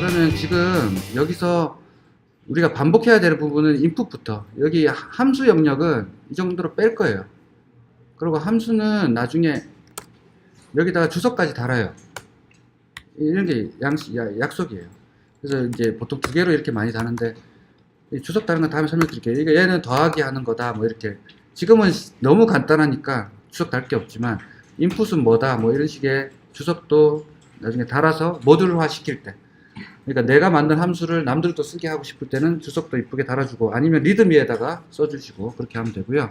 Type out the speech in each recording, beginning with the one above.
그러면 지금 여기서 우리가 반복해야 될 부분은 input부터, 여기 함수 영역은 이 정도로 뺄 거예요. 그리고 함수는 나중에 여기다가 주석까지 달아요. 이런 게 약속이에요. 그래서 이제 보통 두 개로 이렇게 많이 다는데, 주석 다른 건 다음에 설명드릴게요. 이거 얘는 더하기 하는 거다, 뭐 이렇게. 지금은 너무 간단하니까 주석 달 게 없지만, 인풋은 뭐다, 뭐 이런 식의 주석도 나중에 달아서 모듈화 시킬 때. 그러니까 내가 만든 함수를 남들도 쓰게 하고 싶을 때는 주석도 이쁘게 달아주고, 아니면 리드미에다가 써주시고, 그렇게 하면 되고요.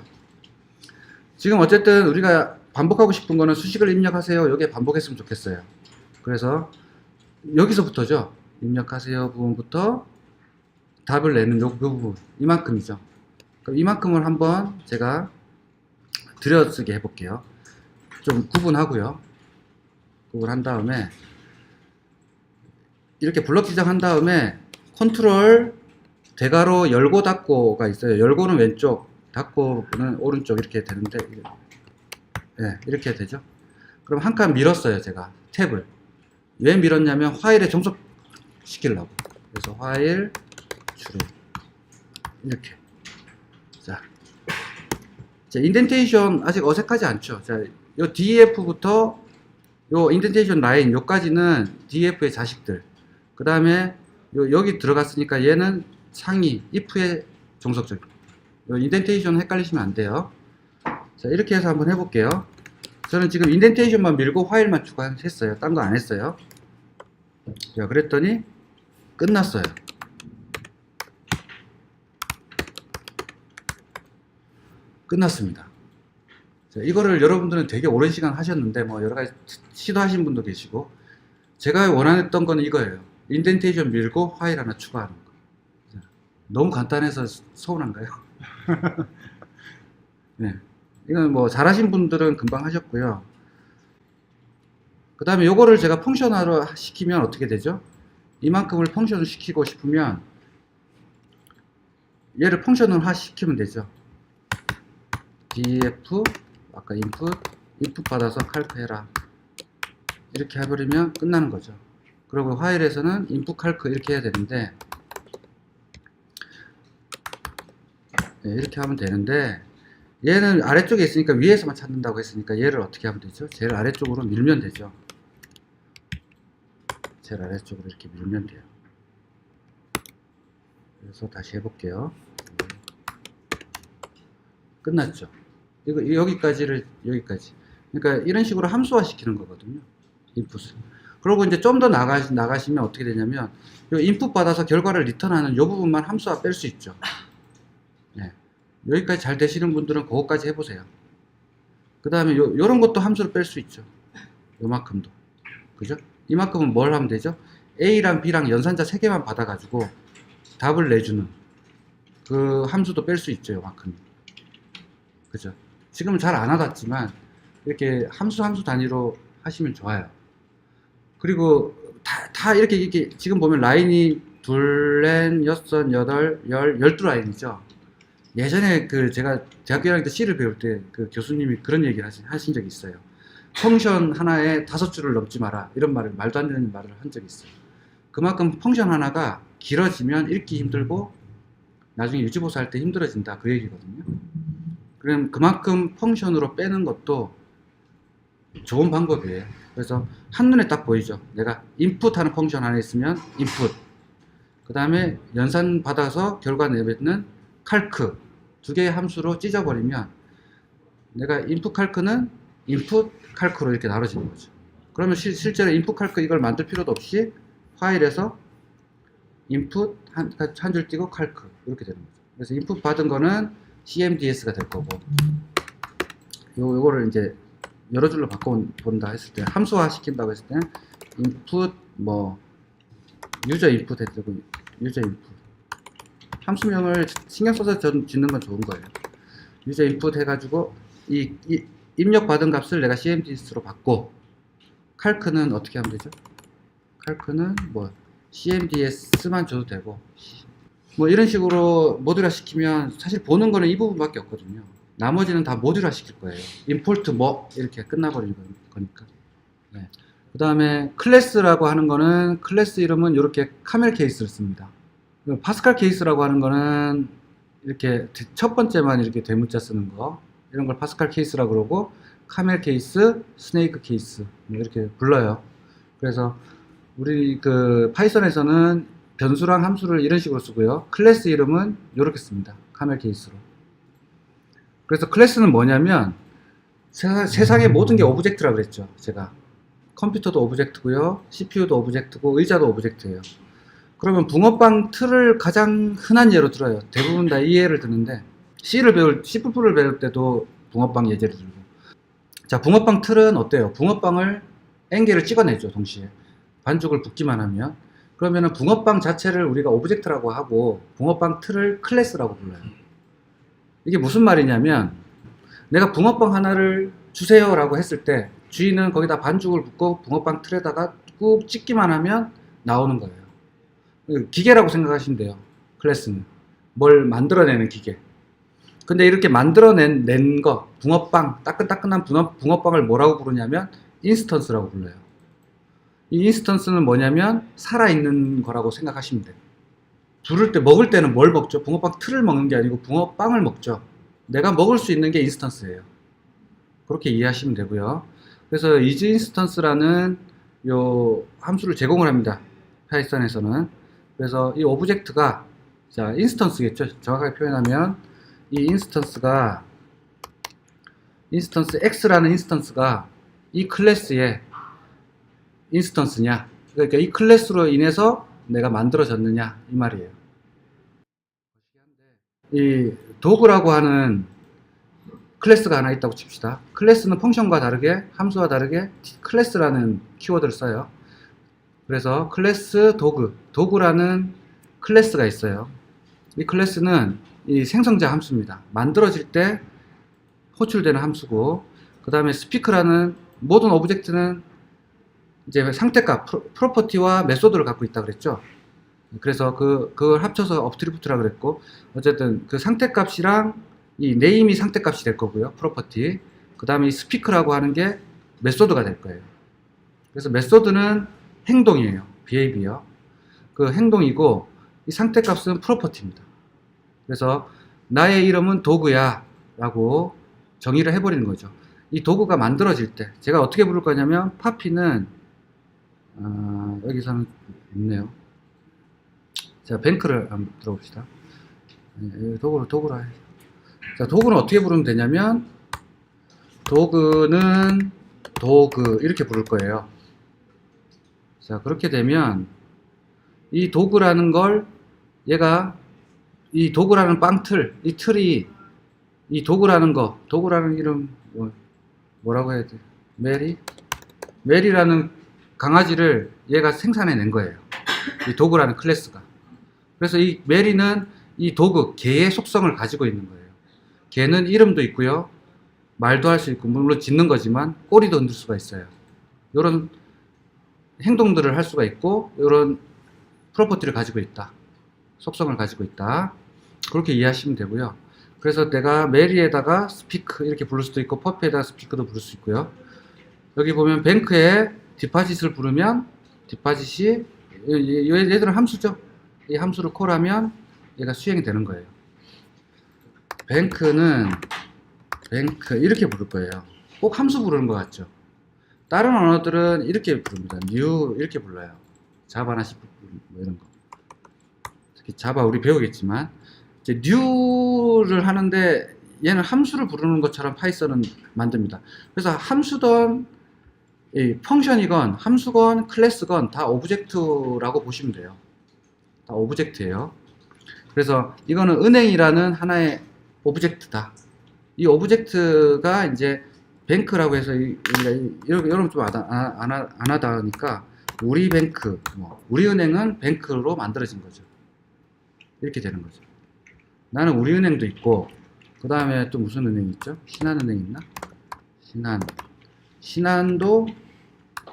지금 어쨌든 우리가 반복하고 싶은 거는 수식을 입력하세요. 여기에 반복했으면 좋겠어요. 그래서 여기서부터죠. 입력하세요 부분부터 답을 내는 요 부분, 이만큼이죠. 그럼 이만큼을 한번 제가 들여쓰게 해볼게요. 좀 구분하고요. 구분한 다음에 이렇게 블럭 지정한 다음에 컨트롤 대괄호 열고 닫고가 있어요. 열고는 왼쪽, 닫고는 오른쪽 이렇게 되는데, 네, 이렇게 되죠. 그럼 한 칸 밀었어요. 제가 탭을. 왜 밀었냐면 화일에 종속시키려고. 그래서 화일 주름 이렇게. 자, 인덴테이션 아직 어색하지 않죠. 자, 요 DF부터 요 인덴테이션 라인 요까지는 DF의 자식들. 그 다음에 여기 들어갔으니까 얘는 상위 if의 종속적. 요 인덴테이션 헷갈리시면 안 돼요. 자, 이렇게 해서 한번 해볼게요. 저는 지금 인덴테이션만 밀고 화일만 추가했어요. 딴 거 안 했어요. 자, 그랬더니 끝났어요. 끝났습니다. 자, 이거를 여러분들은 되게 오랜 시간 하셨는데 뭐 여러 가지 시도하신 분도 계시고, 제가 원했던 거는 이거예요. 인덴테이션 밀고 화일 하나 추가하는 거. 자, 너무 간단해서 서운한가요? 네. 이건 뭐 잘하신 분들은 금방 하셨고요. 그 다음에 요거를 제가 펑션화로 시키면 어떻게 되죠? 이만큼을 펑션을 시키고 싶으면 얘를 펑션화 시키면 되죠. df 아까 input 받아서 calc 해라, 이렇게 해버리면 끝나는 거죠. 그리고 화일에서는 input calc 이렇게 해야 되는데, 네, 이렇게 하면 되는데, 얘는 아래쪽에 있으니까 위에서만 찾는다고 했으니까 얘를 어떻게 하면 되죠? 제일 아래쪽으로 밀면 되죠. 제일 아래쪽으로 이렇게 밀면 돼요. 그래서 다시 해볼게요. 끝났죠. 이거 여기까지를 여기까지. 그러니까 이런 식으로 함수화 시키는 거거든요. 인풋을. 그리고 이제 좀 더 나가시면 어떻게 되냐면, 이 인풋 받아서 결과를 리턴하는 이 부분만 함수화 뺄 수 있죠. 네. 여기까지 잘 되시는 분들은 그거까지 해보세요. 그 다음에 요런 것도 함수를 뺄 수 있죠. 요만큼도. 그죠? 이만큼은 뭘 하면 되죠? A랑 B랑 연산자 3개만 받아가지고 답을 내주는 그 함수도 뺄 수 있죠. 요만큼. 그죠? 지금은 잘 안 와닿지만 이렇게 함수 단위로 하시면 좋아요. 그리고 다 이렇게 지금 보면 라인이 둘, 여섯, 여덟, 12라인이죠. 예전에 제가 대학교 1학년 때 C를 배울 때 그 교수님이 그런 얘기를 하신 적이 있어요. 펑션 하나에 5줄을 넘지 마라, 이런 말도 안 되는 말을 한 적이 있어요. 그만큼 펑션 하나가 길어지면 읽기 힘들고 나중에 유지보수 할 때 힘들어진다, 그 얘기거든요. 그럼 그만큼 펑션으로 빼는 것도 좋은 방법이에요. 그래서 한눈에 딱 보이죠. 내가 input 하는 펑션 안에 있으면 input, 그 다음에 연산 받아서 결과 내뱉는 calc, 두 개의 함수로 찢어버리면 내가 input calc는 input calc로 이렇게 나눠지는 거죠. 그러면 실제로 input calc 이걸 만들 필요도 없이 파일에서 input 한 줄 띄고 calc 이렇게 되는 거죠. 그래서 input 받은 거는 CMDS가 될 거고, 요거를 이제 여러 줄로 바꿔본다 했을 때, 함수화 시킨다고 했을 때는 input 뭐 user input 해도 되고, user input 함수명을 신경 써서 짓는 건 좋은 거예요. user input 해가지고 이 입력받은 값을 내가 CMDS로 받고, calc는 어떻게 하면 되죠? calc는 뭐 CMDS만 줘도 되고, 뭐 이런 식으로 모듈화 시키면 사실 보는 거는 이 부분밖에 없거든요. 나머지는 다 모듈화 시킬 거예요. 임포트 뭐 이렇게 끝나버리는 거니까. 네. 그 다음에 클래스라고 하는 거는 클래스 이름은 이렇게 카멜 케이스를 씁니다. 파스칼 케이스라고 하는 거는 이렇게 첫 번째만 이렇게 대문자 쓰는 거, 이런 걸 파스칼 케이스라고 그러고, 카멜 케이스, 스네이크 케이스 이렇게 불러요. 그래서 우리 그 파이썬에서는 변수랑 함수를 이런 식으로 쓰고요. 클래스 이름은 이렇게 씁니다. 카멜 케이스로. 그래서 클래스는 뭐냐면 세상의 모든 게 오브젝트라고 그랬죠. 제가 컴퓨터도 오브젝트고요, CPU도 오브젝트고, 의자도 오브젝트예요. 그러면 붕어빵 틀을 가장 흔한 예로 들어요. 대부분 다 이 예를 드는데, C++ 를 배울 때도 붕어빵 예제를 들고. 자, 붕어빵 틀은 어때요? 붕어빵을 N개를 찍어내죠. 동시에 반죽을 붓기만 하면. 그러면은 붕어빵 자체를 우리가 오브젝트라고 하고, 붕어빵 틀을 클래스라고 불러요. 이게 무슨 말이냐면, 내가 붕어빵 하나를 주세요 라고 했을 때 주인은 거기다 반죽을 붓고 붕어빵 틀에다가 꾹 찍기만 하면 나오는 거예요. 기계라고 생각하시면 돼요. 클래스는 뭘 만들어내는 기계. 근데 이렇게 만들어낸 거, 붕어빵, 따끈따끈한 붕어빵을 뭐라고 부르냐면 인스턴스라고 불러요. 이 인스턴스는 뭐냐면 살아있는 거라고 생각하시면 돼요. 부를 때, 먹을 때는 뭘 먹죠? 붕어빵 틀을 먹는 게 아니고 붕어빵을 먹죠. 내가 먹을 수 있는 게 인스턴스예요. 그렇게 이해하시면 되고요. 그래서 isInstance라는 요 함수를 제공을 합니다. 파이썬에서는. 그래서 이 오브젝트가, 자, 인스턴스겠죠. 정확하게 표현하면 이 인스턴스가, 인스턴스 X라는 인스턴스가 이 클래스의 인스턴스냐, 그러니까 이 클래스로 인해서 내가 만들어졌느냐 이 말이에요. 이 도구라고 하는 클래스가 하나 있다고 칩시다. 클래스는 펑션과 다르게, 함수와 다르게 클래스라는 키워드를 써요. 그래서 클래스 도구라는 클래스가 있어요. 이 클래스는 이 생성자 함수입니다. 만들어질 때 호출되는 함수고, 그 다음에 스피크라는 모든 오브젝트는 이제 상태값, 프로퍼티와 메소드를 갖고 있다 그랬죠. 그래서 그걸 합쳐서 업트리부트라 그랬고, 어쨌든 그 상태값이랑 이 네임이 상태값이 될 거고요. 프로퍼티. 그 다음에 이 스피크라고 하는 게 메소드가 될 거예요. 그래서 메소드는 행동이에요. behavior. 그 행동이고, 이 상태값은 프로퍼티입니다. 그래서 나의 이름은 도구야 라고 정의를 해버리는 거죠. 이 도구가 만들어질 때 제가 어떻게 부를 거냐면, 파피는 여기서는 있네요. 자, 뱅크를 한번 들어봅시다. 도구라 해. 자, 도구는 어떻게 부르면 되냐면, 도구는 도구 이렇게 부를 거예요. 자, 그렇게 되면 이 도구라는 걸, 얘가 이 도구라는 빵틀, 이 틀이 이 도구라는 거, 도구라는 이름 뭐라고 해야 돼? 메리라는 강아지를 얘가 생산해낸 거예요. 이 도구라는 클래스가. 그래서 이 메리는 이 도구, 개의 속성을 가지고 있는 거예요. 개는 이름도 있고요, 말도 할 수 있고, 물론 짖는 거지만 꼬리도 흔들 수가 있어요. 이런 행동들을 할 수가 있고, 이런 프로퍼티를 가지고 있다, 속성을 가지고 있다, 그렇게 이해하시면 되고요. 그래서 내가 메리에다가 스피크 이렇게 부를 수도 있고, 퍼피에다가 스피크도 부를 수 있고요. 여기 보면 뱅크에 디파짓을 부르면 디파짓이, 얘들은 함수죠. 이 함수를 콜하면 얘가 수행이 되는 거예요. 뱅크 이렇게 부를 거예요. 꼭 함수 부르는 것 같죠. 다른 언어들은 이렇게 부릅니다. new 이렇게 불러요. 자바나 C++ 뭐 이런 거. 특히 자바 우리 배우겠지만, 이제 new를 하는데 얘는 함수를 부르는 것처럼 파이썬은 만듭니다. 그래서 함수든 펑션이건 함수건 클래스건 다 오브젝트라고 보시면 돼요. 다 오브젝트예요. 그래서 이거는 은행이라는 하나의 오브젝트다. 이 오브젝트가 이제 뱅크라고 해서 여러분 좀 안 하다 하니까 우리 뱅크, 우리 은행은 뱅크로 만들어진 거죠. 이렇게 되는 거죠. 나는 우리 은행도 있고, 그 다음에 또 무슨 은행이 있죠? 신한은행 있나? 신한도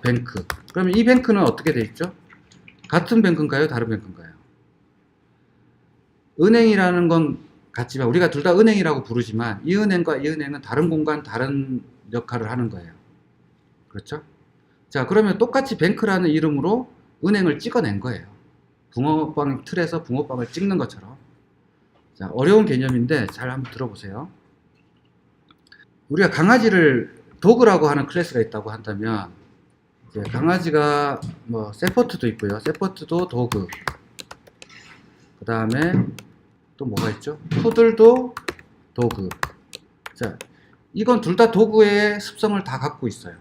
뱅크. 그러면 이 뱅크는 어떻게 돼 있죠? 같은 뱅크인가요? 다른 뱅크인가요? 은행이라는 건 같지만, 우리가 둘 다 은행이라고 부르지만, 이 은행과 이 은행은 다른 공간, 다른 역할을 하는 거예요. 그렇죠? 자, 그러면 똑같이 뱅크라는 이름으로 은행을 찍어낸 거예요. 붕어빵 틀에서 붕어빵을 찍는 것처럼. 자, 어려운 개념인데 잘 한번 들어보세요. 우리가 강아지를 도그라고 하는 클래스가 있다고 한다면, 이제 강아지가 뭐 세퍼트도 있고요. 세퍼트도 도그. 그 다음에 또 뭐가 있죠? 푸들도 도그. 자, 이건 둘 다 도그의 습성을 다 갖고 있어요.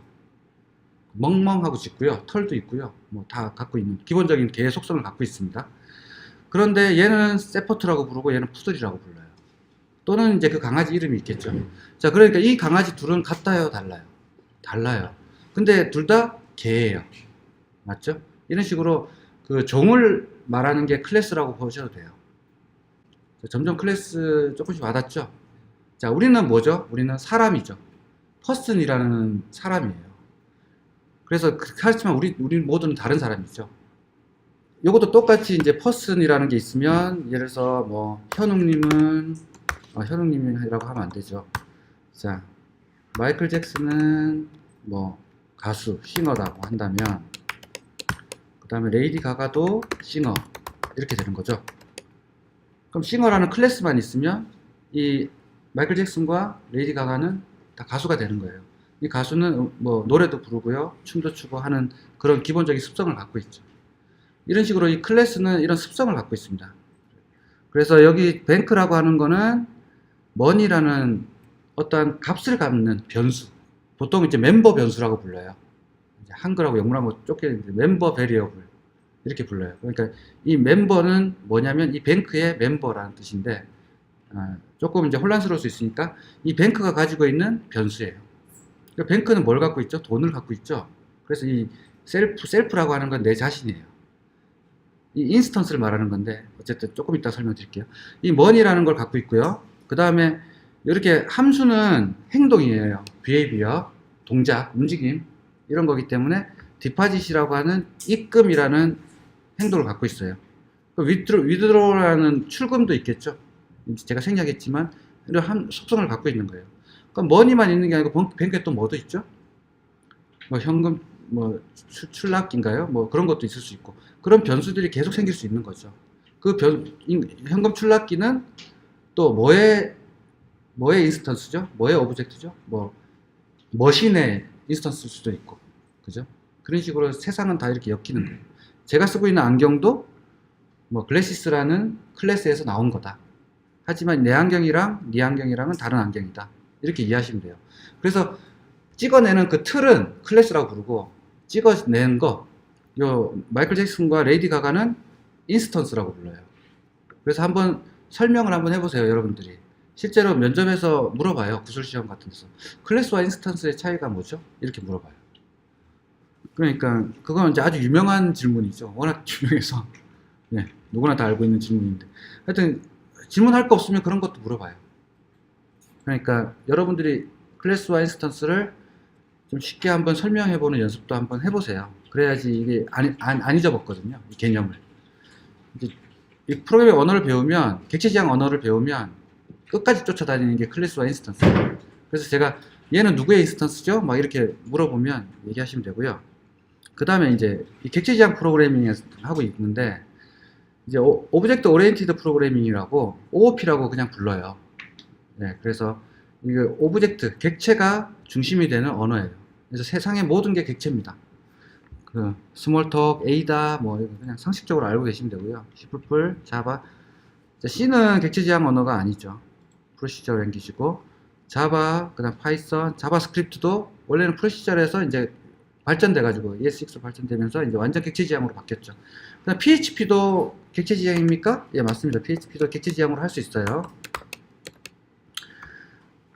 멍멍하고 짖고요. 털도 있고요. 뭐 다 갖고 있는 기본적인 개의 속성을 갖고 있습니다. 그런데 얘는 세퍼트라고 부르고 얘는 푸들이라고 불러요. 또는 이제 그 강아지 이름이 있겠죠. 자, 그러니까 이 강아지 둘은 같아요, 달라요? 달라요. 근데 둘 다 개예요. 맞죠? 이런 식으로 그 종을 말하는 게 클래스라고 보셔도 돼요. 자, 점점 클래스 조금씩 와닿죠? 자, 우리는 뭐죠? 우리는 사람이죠. 퍼슨이라는 사람이에요. 그래서 하지만 우리 모두는 다른 사람이죠. 요것도 똑같이 이제 퍼슨이라는 게 있으면, 예를 들어서 뭐 현웅님은 현웅님이라고 하면 안 되죠. 자, 마이클 잭슨은 뭐 가수, 싱어라고 한다면, 그 다음에 레이디 가가도 싱어, 이렇게 되는 거죠. 그럼 싱어라는 클래스만 있으면 이 마이클 잭슨과 레이디 가가는 다 가수가 되는 거예요. 이 가수는 뭐 노래도 부르고요, 춤도 추고 하는 그런 기본적인 습성을 갖고 있죠. 이런 식으로 이 클래스는 이런 습성을 갖고 있습니다. 그래서 여기 뱅크라고 하는 거는 머니라는 어떠한 값을 갖는 변수, 보통 이제 멤버 변수라고 불러요. 이제 한글하고 영문하고 쫓기는 멤버 베리어블 이렇게 불러요. 그러니까 이 멤버는 뭐냐면 이 뱅크의 멤버라는 뜻인데, 조금 이제 혼란스러울 수 있으니까 이 뱅크가 가지고 있는 변수예요. 그러니까 뱅크는 뭘 갖고 있죠? 돈을 갖고 있죠. 그래서 이 셀프라고 하는 건 내 자신이에요. 이 인스턴스를 말하는 건데, 어쨌든 조금 이따 설명드릴게요. 이 머니라는 걸 갖고 있고요. 그 다음에 이렇게 함수는 행동이에요. behavior, 동작, 움직임 이런 거기 때문에 디파짓이라고 하는 입금이라는 행동을 갖고 있어요. withdraw라는 출금도 있겠죠. 제가 생략했지만 이런 속성을 갖고 있는 거예요. 그러니까 머니만 있는 게 아니고 뱅크에 또 뭐도 있죠? 뭐 현금, 뭐 출납기인가요? 뭐 그런 것도 있을 수 있고, 그런 변수들이 계속 생길 수 있는 거죠. 그 현금 출납기는 또 뭐의 인스턴스죠? 뭐의 오브젝트죠? 뭐 머신의 인스턴스일 수도 있고, 그죠? 그런 식으로 세상은 다 이렇게 엮이는 거예요. 제가 쓰고 있는 안경도 뭐 글래시스라는 클래스에서 나온 거다. 하지만 내 안경이랑 네 안경이랑은 다른 안경이다. 이렇게 이해하시면 돼요. 그래서 찍어내는 그 틀은 클래스라고 부르고, 찍어낸 거, 요 마이클 잭슨과 레이디 가가는 인스턴스라고 불러요. 그래서 한번 설명을 한번 해보세요, 여러분들이. 실제로 면접에서 물어봐요. 구술시험 같은 데서. 클래스와 인스턴스의 차이가 뭐죠? 이렇게 물어봐요. 그러니까 그건 이제 아주 유명한 질문이죠. 워낙 유명해서 네, 누구나 다 알고 있는 질문인데, 하여튼 질문할 거 없으면 그런 것도 물어봐요. 그러니까 여러분들이 클래스와 인스턴스를 좀 쉽게 한번 설명해보는 연습도 한번 해보세요. 그래야지 이게 안 잊어먹거든요, 이 개념을. 이제 이 프로그래밍 언어를 배우면, 객체지향 언어를 배우면 끝까지 쫓아다니는 게 클래스와 인스턴스예요. 그래서 제가 얘는 누구의 인스턴스죠? 막 이렇게 물어보면 얘기하시면 되고요. 그 다음에 이제 이 객체지향 프로그래밍을 하고 있는데, 이제 오브젝트 오리엔티드 프로그래밍이라고 OOP라고 그냥 불러요. 네, 그래서 이게 오브젝트, 객체가 중심이 되는 언어예요. 그래서 세상의 모든 게 객체입니다. 그 스몰톡, 에이다 뭐 그냥 상식적으로 알고 계시면 되고요. C++, 자바. C는 객체지향 언어가 아니죠. 프로시저 랭귀지고, 자바, 그다음 파이썬, 자바스크립트도 원래는 프로시저에서 이제 발전돼가지고 ES6 발전되면서 이제 완전 객체지향으로 바뀌었죠. 그다음 PHP도 객체지향입니까? 예, 맞습니다. PHP도 객체지향으로 할 수 있어요.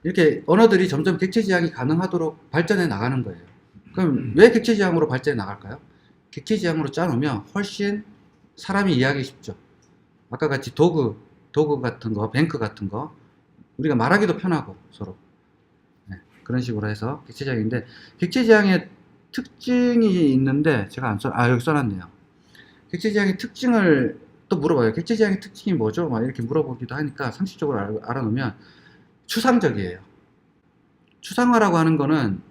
이렇게 언어들이 점점 객체지향이 가능하도록 발전해 나가는 거예요. 그럼 왜 객체지향으로 발전해 나갈까요? 객체지향으로 짜놓으면 훨씬 사람이 이해하기 쉽죠. 아까 같이 도구 같은 거, 뱅크 같은 거, 우리가 말하기도 편하고 서로. 네, 그런 식으로 해서 객체지향인데, 객체지향의 특징이 있는데 제가 여기 써놨네요. 객체지향의 특징을 또 물어봐요. 객체지향의 특징이 뭐죠? 막 이렇게 물어보기도 하니까 상식적으로 알아놓으면 추상적이에요. 추상화라고 하는 거는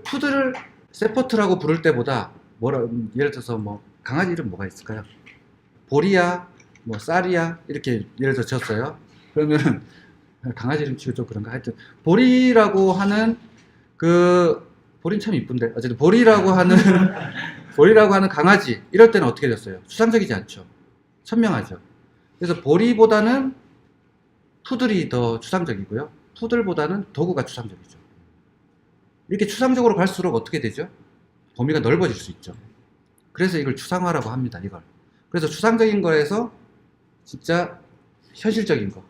푸드를 세포트라고 부를 때보다 예를 들어서 뭐 강아지 이름 뭐가 있을까요? 보리야, 뭐 쌀이야 이렇게 예를 들어 졌어요. 그러면은 강아지 이름 치고 좀 그런가 하여튼 보리라고 하는 보리는 참 이쁜데 어쨌든 보리라고 하는 보리라고 하는 강아지 이럴 때는 어떻게 됐어요? 추상적이지 않죠. 선명하죠. 그래서 보리보다는 푸들이 더 추상적이고요. 푸들보다는 도그가 추상적이죠. 이렇게 추상적으로 갈수록 어떻게 되죠? 범위가 넓어질 수 있죠. 그래서 이걸 추상화라고 합니다. 이걸. 그래서 추상적인 거에서 진짜 현실적인 거,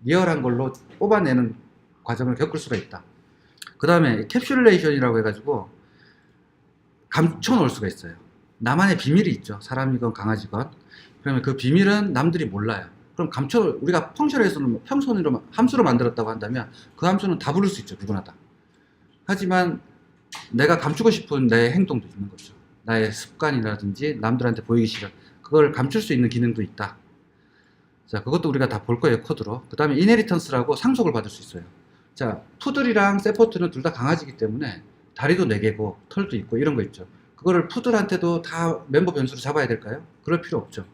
리얼한 걸로 뽑아내는 과정을 겪을 수가 있다. 그 다음에 캡슐레이션이라고 해가지고 감춰놓을 수가 있어요. 나만의 비밀이 있죠. 사람이건 강아지건. 그러면 그 비밀은 남들이 몰라요. 그럼 우리가 펑션에서는 평선으로 함수로 만들었다고 한다면 그 함수는 다 부를 수 있죠. 누구나 다. 하지만 내가 감추고 싶은 내 행동도 있는 거죠. 나의 습관이라든지 남들한테 보이기 싫어. 그걸 감출 수 있는 기능도 있다. 자, 그것도 우리가 다 볼 거예요. 코드로. 그 다음에 이네리턴스라고 상속을 받을 수 있어요. 자, 푸들이랑 세포트는 둘 다 강아지이기 때문에 다리도 4개고 털도 있고 이런 거 있죠. 그거를 푸들한테도 다 멤버 변수로 잡아야 될까요? 그럴 필요 없죠.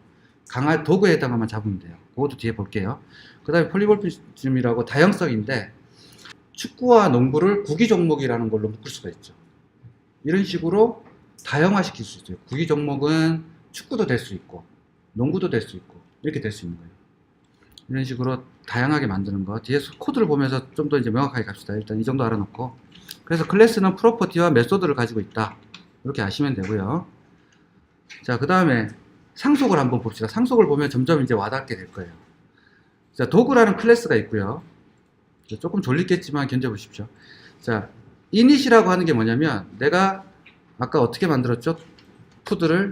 도구에 해당하면 잡으면 돼요. 그것도 뒤에 볼게요. 그 다음에 폴리몰피즘이라고 다양성인데 축구와 농구를 구기 종목이라는 걸로 묶을 수가 있죠. 이런 식으로 다양화시킬 수 있어요. 구기 종목은 축구도 될 수 있고 농구도 될 수 있고 이렇게 될 수 있는 거예요. 이런 식으로 다양하게 만드는 거. 뒤에서 코드를 보면서 좀 더 이제 명확하게 갑시다. 일단 이 정도 알아놓고. 그래서 클래스는 프로퍼티와 메소드를 가지고 있다. 이렇게 아시면 되고요. 자, 그 다음에 상속을 한번 봅시다. 상속을 보면 점점 이제 와닿게 될 거예요. 자, 도구라는 클래스가 있고요. 조금 졸리겠지만 견뎌보십시오. 자, 이닛이라고 하는 게 뭐냐면 내가 아까 어떻게 만들었죠? 푸들은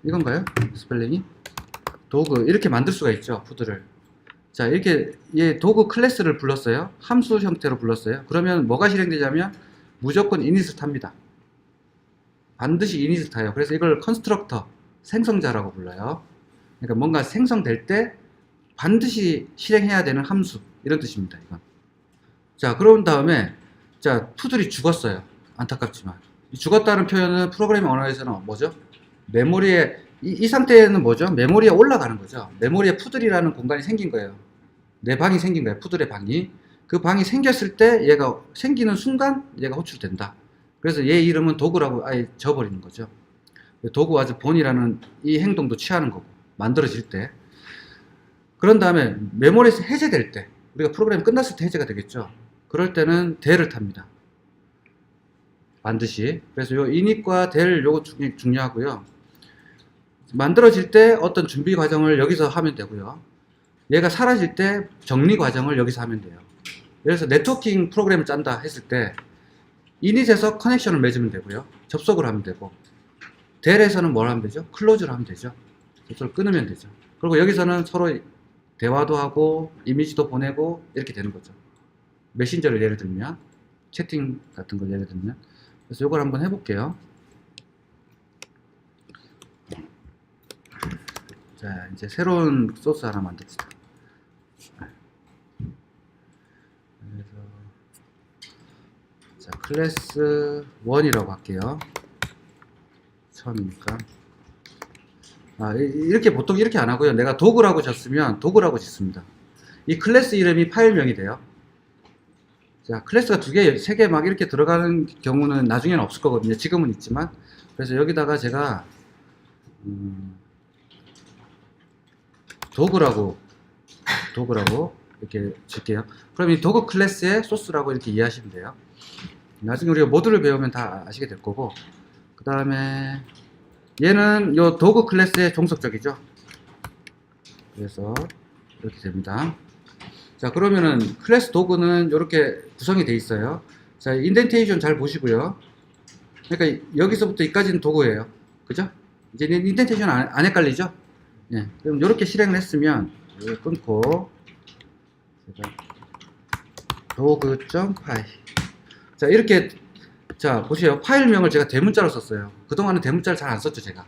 이건가요? 스펠링이? 도구 이렇게 만들 수가 있죠. 푸들을. 자, 이렇게 얘 도구 클래스를 불렀어요. 함수 형태로 불렀어요. 그러면 뭐가 실행되냐면 무조건 이닛을 탑니다. 반드시 이닛을 타요. 그래서 이걸 컨스트럭터, 생성자라고 불러요. 그러니까 뭔가 생성될 때 반드시 실행해야 되는 함수 이런 뜻입니다. 이건. 자, 그런 다음에 자, 푸들이 죽었어요. 안타깝지만 죽었다는 표현은 프로그래밍 언어에서는 뭐죠? 메모리에 이 상태는 뭐죠? 메모리에 올라가는 거죠. 메모리에 푸들이라는 공간이 생긴 거예요. 내 방이 생긴 거예요. 푸들의 방이. 그 방이 생겼을 때 얘가 생기는 순간 얘가 호출된다. 그래서 얘 이름은 도구라고 아예 져버리는 거죠. 도구 아주 본이라는 이 행동도 취하는 거고 만들어질 때. 그런 다음에 메모리에서 해제될 때 우리가 프로그램 끝났을 때 해제가 되겠죠. 그럴 때는 del을 탑니다. 반드시. 그래서 요 init과 del 요거 중요하고요. 만들어질 때 어떤 준비 과정을 여기서 하면 되고요. 얘가 사라질 때 정리 과정을 여기서 하면 돼요. 그래서 네트워킹 프로그램을 짠다 했을 때 init에서 커넥션을 맺으면 되고요. 접속을 하면 되고 del에서는 뭘 하면 되죠? 클로즈를 하면 되죠. 접속을 끊으면 되죠. 그리고 여기서는 서로 대화도 하고 이미지도 보내고 이렇게 되는 거죠. 메신저를 예를 들면 채팅 같은 걸 예를 들면 그래서 이걸 한번 해볼게요. 자, 이제 새로운 소스 하나 만듭시다. 그래서 자, 클래스 1이라고 할게요. 처음이니까. 이렇게 보통 이렇게 안 하고요. 내가 도구라고 졌으면 도구라고 짓습니다. 이 클래스 이름이 파일명이 돼요. 자, 클래스가 2개, 3개 막 이렇게 들어가는 경우는 나중에는 없을 거거든요. 지금은 있지만. 그래서 여기다가 제가 도구라고 이렇게 줄게요. 그럼 이 도구 클래스의 소스라고 이렇게 이해하시면 돼요. 나중에 우리가 모듈을 배우면 다 아시게 될 거고. 그 다음에 얘는 요 도구 클래스의 종속적이죠. 그래서 이렇게 됩니다. 자, 그러면은 클래스 도구는 이렇게 구성이 돼 있어요. 자, 인덴테이션 잘 보시고요. 그러니까 여기서부터 여기까지는 도구예요. 그죠? 이제 인덴테이션 안 헷갈리죠? 예. 그럼 이렇게 실행을 했으면 이걸 끊고 도구.파일. 자, 이렇게 자, 보세요. 파일명을 제가 대문자로 썼어요. 그동안은 대문자를 잘 안 썼죠, 제가.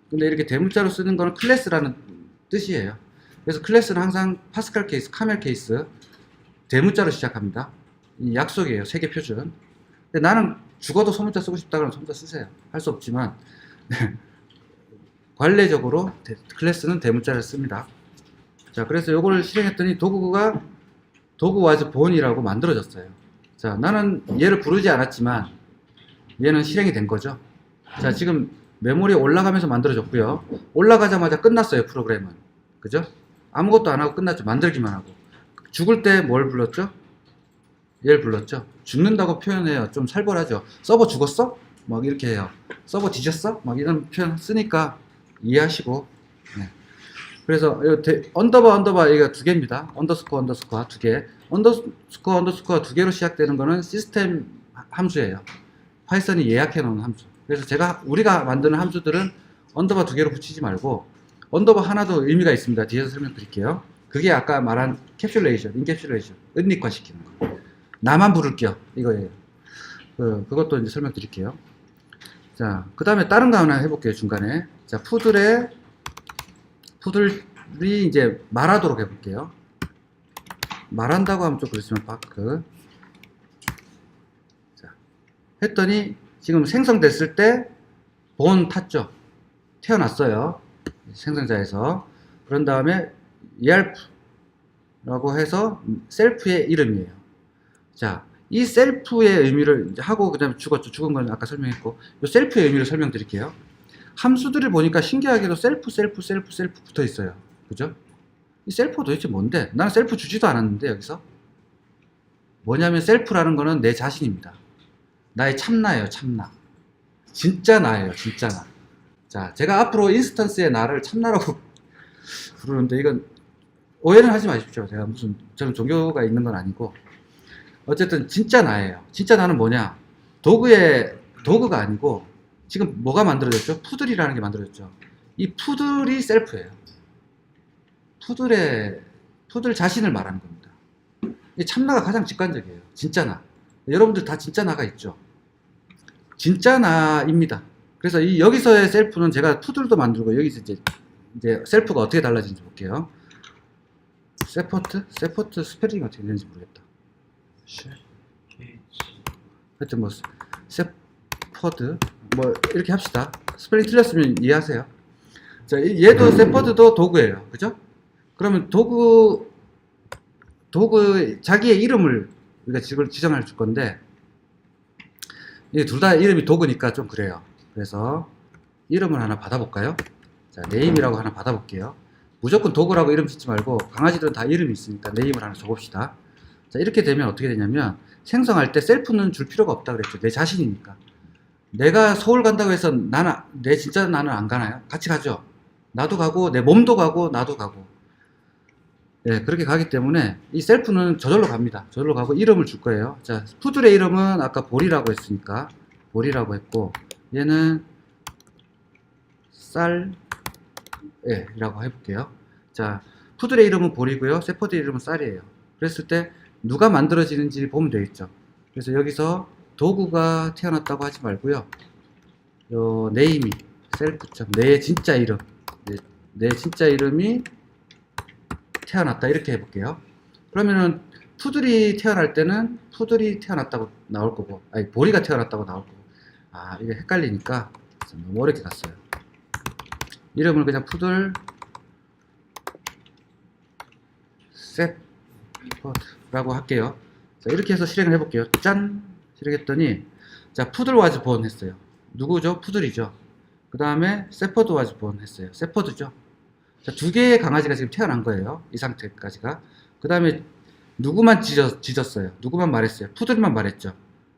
근데 이렇게 대문자로 쓰는 거는 클래스라는 뜻이에요. 그래서 클래스는 항상 파스칼 케이스, 카멜 케이스, 대문자로 시작합니다. 이 약속이에요. 세계 표준. 근데 나는 죽어도 소문자 쓰고 싶다 그러면 소문자 쓰세요. 할 수 없지만 관례적으로 클래스는 대문자를 씁니다. 자, 그래서 요걸 실행했더니 도구가 도구 was born이라고 만들어졌어요. 자, 나는 얘를 부르지 않았지만 얘는 실행이 된 거죠. 자, 지금 메모리에 올라가면서 만들어졌고요. 올라가자마자 끝났어요, 프로그램은. 그죠? 아무것도 안 하고 끝났죠. 만들기만 하고. 죽을 때 뭘 불렀죠? 얘를 불렀죠. 죽는다고 표현해요. 좀 살벌하죠. 서버 죽었어? 막 이렇게 해요. 서버 뒤졌어? 막 이런 표현 쓰니까 이해하시고. 네. 그래서 언더바 이거 두 개입니다. 언더스코어 두 개. 언더스코어 두 개로 시작되는 거는 시스템 함수예요. 파이썬이 예약해 놓은 함수. 그래서 우리가 만드는 함수들은 언더바 두 개로 붙이지 말고 언더바 하나도 의미가 있습니다. 뒤에서 설명드릴게요. 그게 아까 말한 인캡슐레이션, 은닉화 시키는 거. 나만 부를게요. 이거예요. 그것도 이제 설명드릴게요. 자, 그 다음에 다른 거 하나 해볼게요. 중간에. 자, 푸들이 이제 말하도록 해볼게요. 말한다고 하면 좀 그렇지만, 바크. 자, 했더니, 지금 생성됐을 때, 본 탔죠. 태어났어요. 생성자에서. 그런 다음에, ERP라고 해서, 셀프의 이름이에요. 자, 이 셀프의 의미를 이제 하고, 그 다음에 죽었죠. 죽은 건 아까 설명했고, 이 셀프의 의미를 설명드릴게요. 함수들을 보니까 신기하게도 셀프 붙어 있어요. 그죠? 이 셀프가 도대체 뭔데? 나는 셀프 주지도 않았는데, 여기서. 뭐냐면, 셀프라는 거는 내 자신입니다. 나의 참나예요, 참나. 진짜 나예요, 진짜 나. 자, 제가 앞으로 인스턴스의 나를 참나라고 부르는데, 이건 오해는 하지 마십시오. 저는 종교가 있는 건 아니고. 어쨌든, 진짜 나예요. 진짜 나는 뭐냐? 도구가 아니고, 지금 뭐가 만들어졌죠? 푸들이라는 게 만들어졌죠. 이 푸들이 셀프예요. 푸들 자신을 말하는 겁니다. 이 참나가 가장 직관적이에요. 진짜 나. 여러분들 다 진짜 나가 있죠. 진짜 나입니다. 그래서 여기서의 셀프는 제가 푸들도 만들고 여기서 이제 셀프가 어떻게 달라지는지 볼게요. 세포트 스펠링이 어떻게 되는지 모르겠다. 하여튼 뭐 세퍼드 뭐 이렇게 합시다. 스펠링 틀렸으면 이해하세요. 자, 얘도 세퍼드도 도구예요. 그죠? 그러면 도구 자기의 이름을 우리가 지정할 줄 건데 이게 둘 다 이름이 도구니까 좀 그래요. 그래서 이름을 하나 받아볼까요? 자, 네임이라고 하나 받아볼게요. 무조건 도구라고 이름 짓지 말고 강아지들은 다 이름이 있으니까 네임을 하나 줘봅시다. 자, 이렇게 되면 어떻게 되냐면 생성할 때 셀프는 줄 필요가 없다 그랬죠. 내 자신이니까. 내가 서울 간다고 해서 진짜 나는 안 가나요? 같이 가죠. 나도 가고 내 몸도 가고 나도 가고. 예, 그렇게 가기 때문에 이 셀프는 저절로 갑니다. 저절로 가고 이름을 줄 거예요. 자, 푸들의 이름은 아까 볼이라고 했으니까 볼이라고 했고 얘는 쌀이라고 해볼게요. 자, 푸들의 이름은 볼이고요. 세퍼드의 이름은 쌀이에요. 그랬을 때 누가 만들어지는지 보면 되겠죠. 그래서 여기서 도구가 태어났다고 하지 말고요. 네임이 셀프점 내 진짜 이름 내 진짜 이름이 태어났다 이렇게 해볼게요. 그러면은 푸들이 태어날 때는 푸들이 태어났다고 나올 거고 아니 보리가 태어났다고 나올 거고 아 이게 헷갈리니까 너무 어렵게 갔어요. 이름을 그냥 푸들 세퍼드라고 할게요. 자, 이렇게 해서 실행을 해볼게요. 짠! 실행했더니, 자, 푸들 was born 했어요. 누구죠? 푸들이죠. 그 다음에 세퍼드 was born 했어요. 세퍼드죠. 자, 두 개의 강아지가 지금 태어난 거예요. 이 상태까지가. 그 다음에 누구만 짖었어요. 누구만 말했어요. 푸들만 말했죠.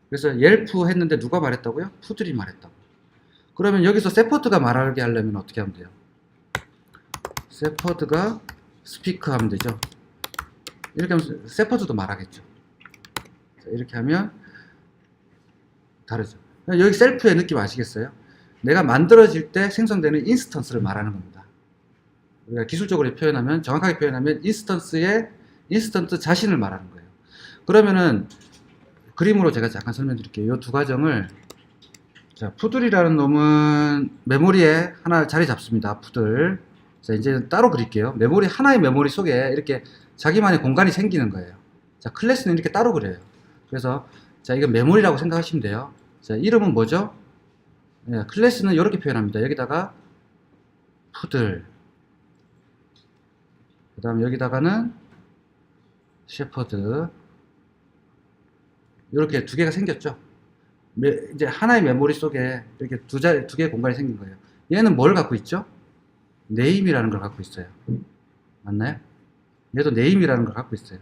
그래서 옐프 했는데 누가 말했다고요? 푸들이 말했다고. 그러면 여기서 세퍼드가 말하게 하려면 어떻게 하면 돼요? 세퍼드가 스피크 하면 되죠. 이렇게 하면 세퍼드도 말하겠죠. 자, 이렇게 하면 다르죠. 여기 셀프의 느낌 아시겠어요? 내가 만들어질 때 생성되는 인스턴스를 말하는 겁니다. 우리가 기술적으로 표현하면 정확하게 표현하면 인스턴스 자신을 말하는 거예요. 그러면은 그림으로 제가 잠깐 설명드릴게요. 이 두 가정을 자, 푸들이라는 놈은 메모리에 하나 자리 잡습니다. 푸들. 자, 이제 따로 그릴게요. 하나의 메모리 속에 이렇게 자기만의 공간이 생기는 거예요. 자, 클래스는 이렇게 따로 그려요. 그래서 자, 이건 메모리라고 생각하시면 돼요. 자, 이름은 뭐죠? 예, 클래스는 이렇게 표현합니다. 여기다가 푸들, 그 다음에 여기다가는 셰퍼드, 이렇게 두 개가 생겼죠. 이제 하나의 메모리 속에 이렇게 두 개의 공간이 생긴 거예요. 얘는 뭘 갖고 있죠? 네임이라는 걸 갖고 있어요. 맞나요? 얘도 네임이라는 걸 갖고 있어요.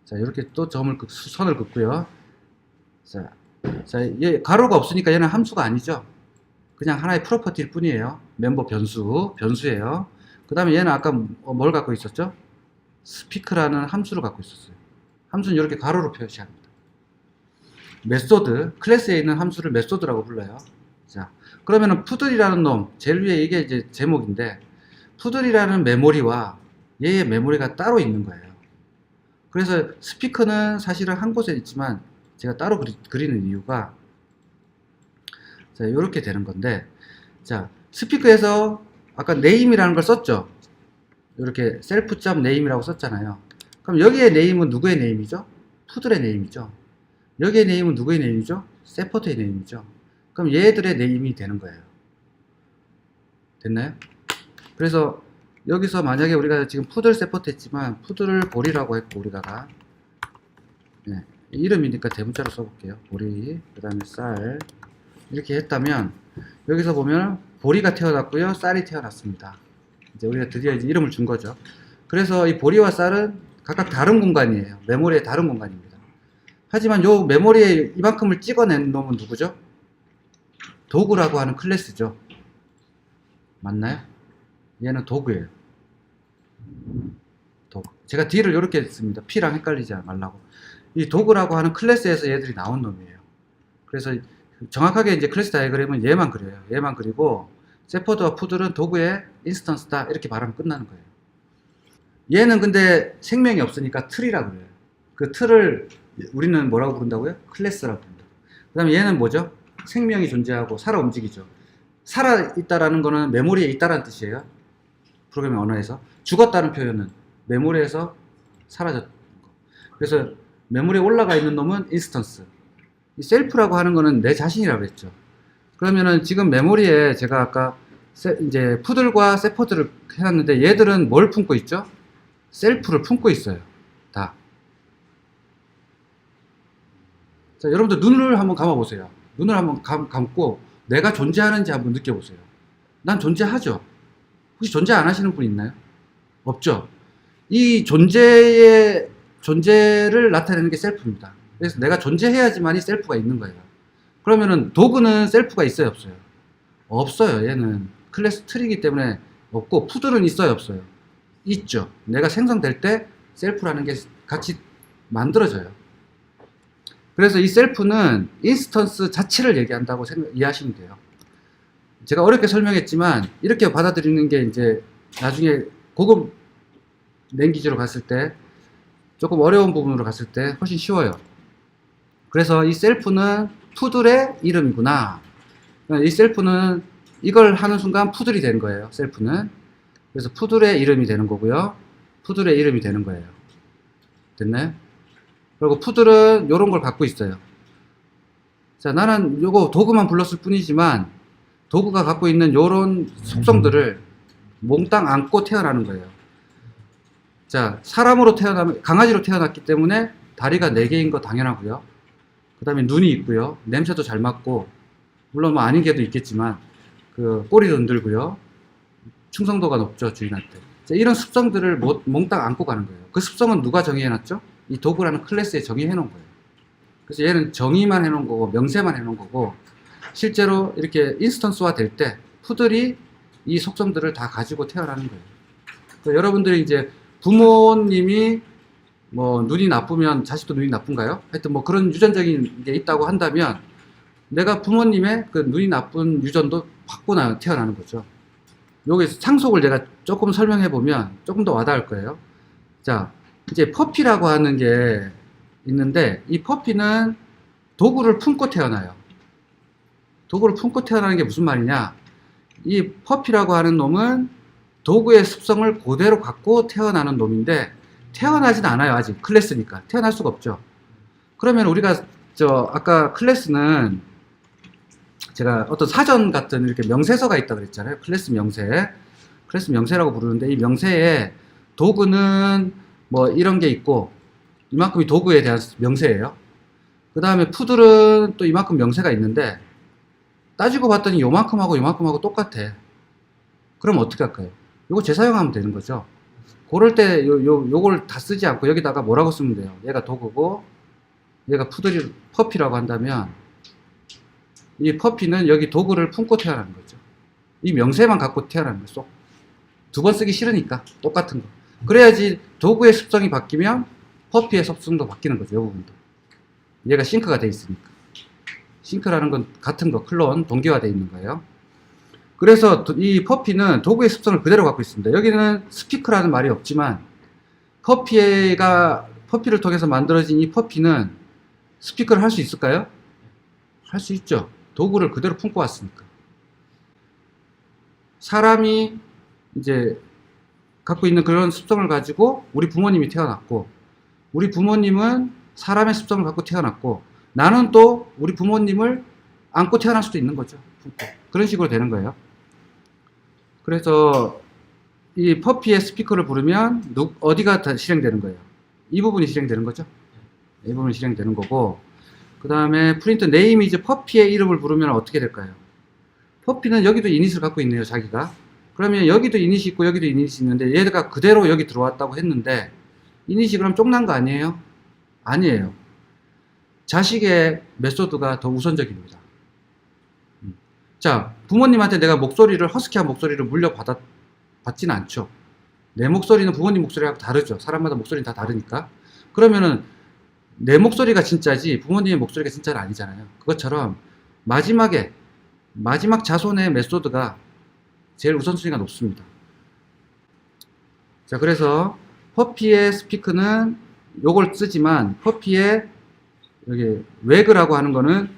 자, 이렇게 또 선을 긋고요. 자, 얘 가로가 없으니까 얘는 함수가 아니죠. 그냥 하나의 프로퍼티일 뿐이에요. 멤버 변수예요. 그 다음에 얘는 아까 뭘 갖고 있었죠? 스피크라는 함수를 갖고 있었어요. 함수는 이렇게 가로로 표시합니다. 메소드, 클래스에 있는 함수를 메소드라고 불러요. 자, 그러면은 푸들이라는 놈, 제일 위에 이게 이제 제목인데, 푸들이라는 메모리와 얘의 메모리가 따로 있는 거예요. 그래서 스피커는 사실은 한 곳에 있지만 제가 따로 그리는 이유가, 자, 이렇게 되는 건데, 자, 스피커에서 아까 네임이라는 걸 썼죠. 이렇게 셀프.name이라고 썼잖아요. 그럼 여기에 네임은 누구의 네임이죠? 푸들의 네임이죠. 여기에 네임은 누구의 네임이죠? 세포트의 네임이죠. 그럼 얘들의 네임이 되는 거예요. 됐나요? 그래서 여기서 만약에 우리가 지금 푸들 세포트 했지만 푸들을 보리라고 했고, 우리다가 네, 이름이니까 대문자로 써볼게요. 보리, 그 다음에 쌀, 이렇게 했다면 여기서 보면 보리가 태어났고요, 쌀이 태어났습니다. 이제 우리가 드디어 이제 이름을 준 거죠. 그래서 이 보리와 쌀은 각각 다른 공간이에요. 메모리의 다른 공간입니다. 하지만 요 메모리에 이만큼을 찍어낸 놈은 누구죠? 도구라고 하는 클래스죠. 맞나요? 얘는 도구예요. 도구. 제가 D를 이렇게 했습니다. P랑 헷갈리지 말라고. 이 도구라고 하는 클래스에서 얘들이 나온 놈이에요. 그래서 정확하게 이제 클래스 다이어그램은 얘만 그려요. 얘만 그리고 세포드와 푸들은 도구의 인스턴스다, 이렇게 말하면 끝나는 거예요. 얘는 근데 생명이 없으니까 틀이라고 그래요. 그 틀을 우리는 뭐라고 부른다고요? 클래스라고 부른다. 그 다음에 얘는 뭐죠? 생명이 존재하고 살아 움직이죠. 살아 있다라는 거는 메모리에 있다라는 뜻이에요. 프로그래밍 언어에서. 죽었다는 표현은 메모리에서 사라졌던 거. 그래서 메모리에 올라가 있는 놈은 인스턴스. 이 셀프라고 하는 거는 내 자신이라고 했죠. 그러면은 지금 메모리에 제가 아까 이제 푸들과 세포드를 해놨는데 얘들은 뭘 품고 있죠? 셀프를 품고 있어요. 다. 자, 여러분들 눈을 한번 감아보세요. 눈을 한번 감고 내가 존재하는지 한번 느껴보세요. 난 존재하죠? 혹시 존재 안 하시는 분 있나요? 없죠? 이 존재를 나타내는 게 셀프입니다. 그래서 내가 존재해야지만이 셀프가 있는 거예요. 그러면은 도구는 셀프가 있어요, 없어요? 없어요. 얘는 클래스 틀이기 때문에 없고, 푸들은 있어요, 없어요? 있죠. 내가 생성될 때 셀프라는 게 같이 만들어져요. 그래서 이 셀프는 인스턴스 자체를 얘기한다고 이해하시면 돼요. 제가 어렵게 설명했지만 이렇게 받아들이는 게 이제 나중에 고급 랭귀지로 갔을 때, 조금 어려운 부분으로 갔을 때 훨씬 쉬워요. 그래서 이 셀프는 푸들의 이름이구나. 이 셀프는 이걸 하는 순간 푸들이 되는 거예요. 셀프는. 그래서 푸들의 이름이 되는 거고요. 푸들의 이름이 되는 거예요. 됐나요? 그리고 푸들은 요런 걸 갖고 있어요. 자, 나는 요거 도구만 불렀을 뿐이지만 도구가 갖고 있는 요런 속성들을 몽땅 안고 태어나는 거예요. 자, 사람으로 강아지로 태어났기 때문에 다리가 4개인 거 당연하고요. 그 다음에 눈이 있고요. 냄새도 잘 맡고, 물론 뭐 아닌 게도 있겠지만, 꼬리도 흔들고요. 충성도가 높죠, 주인한테. 자, 이런 습성들을 몽땅 안고 가는 거예요. 그 습성은 누가 정의해놨죠? 이 도구라는 클래스에 정의해놓은 거예요. 그래서 얘는 정의만 해놓은 거고, 명세만 해놓은 거고, 실제로 이렇게 인스턴스화 될 때, 푸들이 이 속성들을 다 가지고 태어나는 거예요. 그러니까 여러분들이 이제 부모님이 뭐 눈이 나쁘면 자식도 눈이 나쁜가요? 하여튼 뭐 그런 유전적인 게 있다고 한다면 내가 부모님의 그 눈이 나쁜 유전도 받고 태어나는 거죠. 여기 상속을 내가 조금 설명해 보면 조금 더 와닿을 거예요. 자, 이제 퍼피라고 하는 게 있는데 이 퍼피는 도구를 품고 태어나요. 도구를 품고 태어나는 게 무슨 말이냐? 이 퍼피라고 하는 놈은 도구의 습성을 그대로 갖고 태어나는 놈인데 태어나진 않아요. 아직 클래스니까 태어날 수가 없죠. 그러면 우리가 아까 클래스는 제가 어떤 사전 같은 이렇게 명세서가 있다 그랬잖아요. 클래스 명세. 클래스 명세라고 부르는데 이 명세에 도구는 뭐 이런 게 있고 이만큼이 도구에 대한 명세예요. 그 다음에 푸들은 또 이만큼 명세가 있는데 따지고 봤더니 요만큼하고 요만큼하고 똑같아. 그럼 어떻게 할까요? 요거 재사용하면 되는 거죠. 그럴 때 요걸 다 쓰지 않고 여기다가 뭐라고 쓰면 돼요. 얘가 도구고 얘가 퍼피라고 한다면 이 퍼피는 여기 도구를 품고 태어나는 거죠. 이 명세만 갖고 태어나는 거죠. 두 번 쓰기 싫으니까 똑같은 거. 그래야지 도구의 습성이 바뀌면 퍼피의 습성도 바뀌는 거죠. 이 부분도. 얘가 싱크가 돼 있으니까. 싱크라는 건 같은 거, 클론, 동기화되어 있는 거예요. 그래서 이 퍼피는 도구의 습성을 그대로 갖고 있습니다. 여기는 스피크라는 말이 없지만 퍼피를 통해서 만들어진 이 퍼피는 스피크를 할 수 있을까요? 할 수 있죠. 도구를 그대로 품고 왔으니까. 사람이 이제 갖고 있는 그런 습성을 가지고 우리 부모님이 태어났고 우리 부모님은 사람의 습성을 갖고 태어났고 나는 또 우리 부모님을 안고 태어날 수도 있는 거죠. 그런 식으로 되는 거예요. 그래서 이 퍼피의 스피커를 부르면 어디가 다 실행되는 거예요? 이 부분이 실행되는 거죠. 이 부분이 실행되는 거고 그 다음에 프린트 네이미즈 퍼피의 이름을 부르면 어떻게 될까요? 퍼피는 여기도 이닛을 갖고 있네요. 자기가. 그러면 여기도 이닛이 있고 여기도 이닛이 있는데 얘가 그대로 여기 들어왔다고 했는데 이닛이 그럼 쫑난 거 아니에요? 아니에요. 자식의 메소드가 더 우선적입니다. 자, 부모님한테 내가 허스키한 목소리를 물려받지는 않죠. 내 목소리는 부모님 목소리하고 다르죠. 사람마다 목소리는 다 다르니까. 그러면은 내 목소리가 진짜지 부모님의 목소리가 진짜는 아니잖아요. 그것처럼 마지막 자손의 메소드가 제일 우선순위가 높습니다. 자, 그래서 퍼피의 스피크는 요걸 쓰지만 퍼피의 여기 웨그라고 하는 거는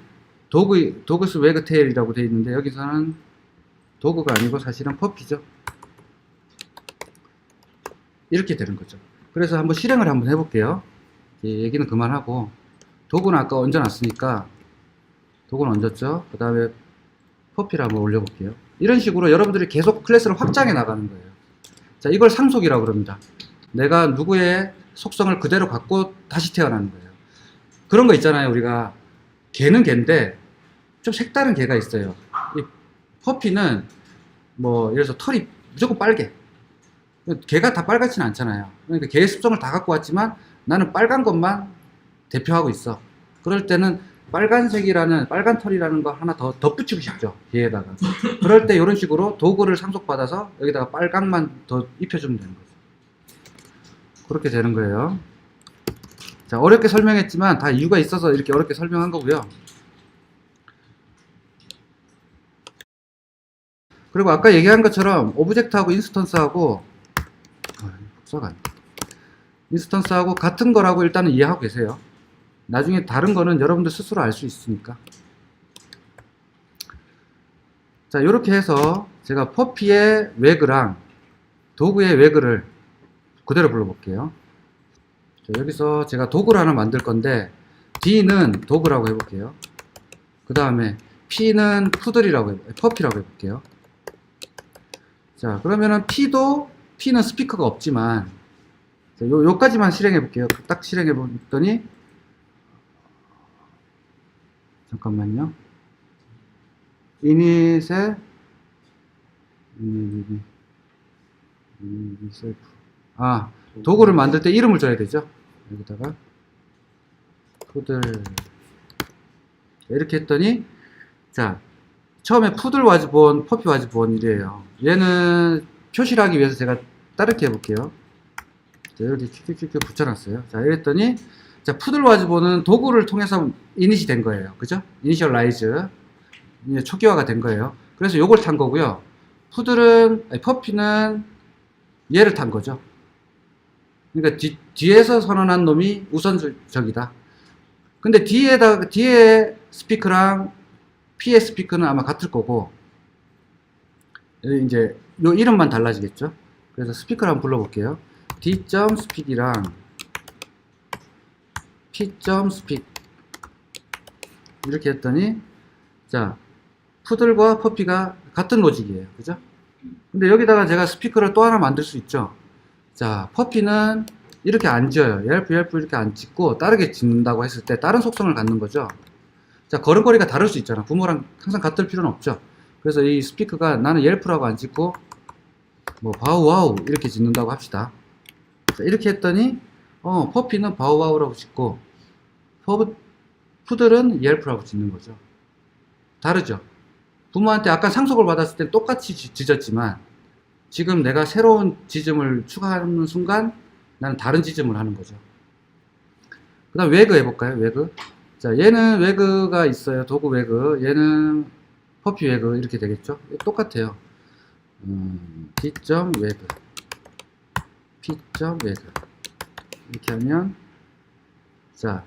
도그스 웨그테일이라고 되어 있는데 여기서는 도그가 아니고 사실은 퍼피죠. 이렇게 되는 거죠. 그래서 한번 실행을 한번 해볼게요. 얘기는 그만하고 도구는 아까 얹어놨으니까 도구는 얹었죠. 그 다음에 퍼피를 한번 올려볼게요. 이런 식으로 여러분들이 계속 클래스를 확장해 나가는 거예요. 자, 이걸 상속이라고 그럽니다. 내가 누구의 속성을 그대로 갖고 다시 태어나는 거예요. 그런 거 있잖아요. 우리가 개는 개인데 좀 색다른 개가 있어요. 이 퍼피는 뭐 예를 들어서 털이 무조건 빨개. 개가 다 빨갛지는 않잖아요. 그러니까 개의 습성을 다 갖고 왔지만 나는 빨간 것만 대표하고 있어. 그럴 때는 빨간 털이라는 거 하나 더 덧붙이고 싶죠. 개에다가. 그럴 때 이런 식으로 도구를 상속받아서 여기다가 빨강만 더 입혀주면 되는 거죠. 그렇게 되는 거예요. 자, 어렵게 설명했지만 다 이유가 있어서 이렇게 어렵게 설명한 거고요. 그리고 아까 얘기한 것처럼 오브젝트하고 인스턴스하고 인스턴스하고 같은 거라고 일단은 이해하고 계세요. 나중에 다른 거는 여러분들 스스로 알 수 있으니까. 자, 이렇게 해서 제가 퍼피의 웨그랑 도구의 웨그를 그대로 불러볼게요. 자, 여기서 제가 도구를 하나 만들 건데 D는 도구라고 해볼게요. 그 다음에 P는 퍼피라고 해볼게요. 자, 그러면은 P는 스피커가 없지만 자, 요까지만 실행해 볼게요. 딱 실행해 봤더니 잠깐만요. 이닛에 도구를 만들 때 이름을 줘야 되죠. 여기다가 푸들 이렇게 했더니 자, 처음에 푸들 와즈 본, 퍼피 와즈 본이래요. 얘는 표시를 하기 위해서 제가 다르게 해볼게요. 자, 이렇게 큐큐큐 붙여놨어요. 자, 이랬더니 자, 푸들 와즈 본은 도구를 통해서 이닛이 된 거예요. 그죠? 이니셜라이즈 초기화가 된 거예요. 그래서 요걸 탄 거고요. 퍼피는 얘를 탄 거죠. 그러니까 뒤에서 선언한 놈이 우선적이다. 근데 뒤에 스피커랑 P의 스피커는 아마 같을 거고, 이제 요 이름만 달라지겠죠. 그래서 스피커를 한번 불러볼게요. D.speak이랑 P.speak 이렇게 했더니, 자, 푸들과 퍼피가 같은 로직이에요. 그죠? 근데 여기다가 제가 스피커를 또 하나 만들 수 있죠. 자, 퍼피는 이렇게 안 지어요. 옐프 이렇게 안 짓고 다르게 짓는다고 했을 때 다른 속성을 갖는 거죠. 자, 걸음걸이가 다를 수 있잖아. 부모랑 항상 같을 필요는 없죠. 그래서 이 스피커가 나는 옐프라고 안 짓고 뭐 바우와우 이렇게 짓는다고 합시다. 자, 이렇게 했더니 퍼피는 바우와우라고 짓고 푸들은 옐프라고 짓는 거죠. 다르죠. 부모한테 아까 상속을 받았을 때 똑같이 짓었지만 지금 내가 새로운 지점을 추가하는 순간 나는 다른 지점을 하는 거죠. 그 다음 웨그 해볼까요? 웨그. 자, 얘는 웨그가 있어요. 도구 웨그. 얘는 퍼피 웨그 이렇게 되겠죠. 똑같아요. p.웨그 p.웨그 이렇게 하면 자,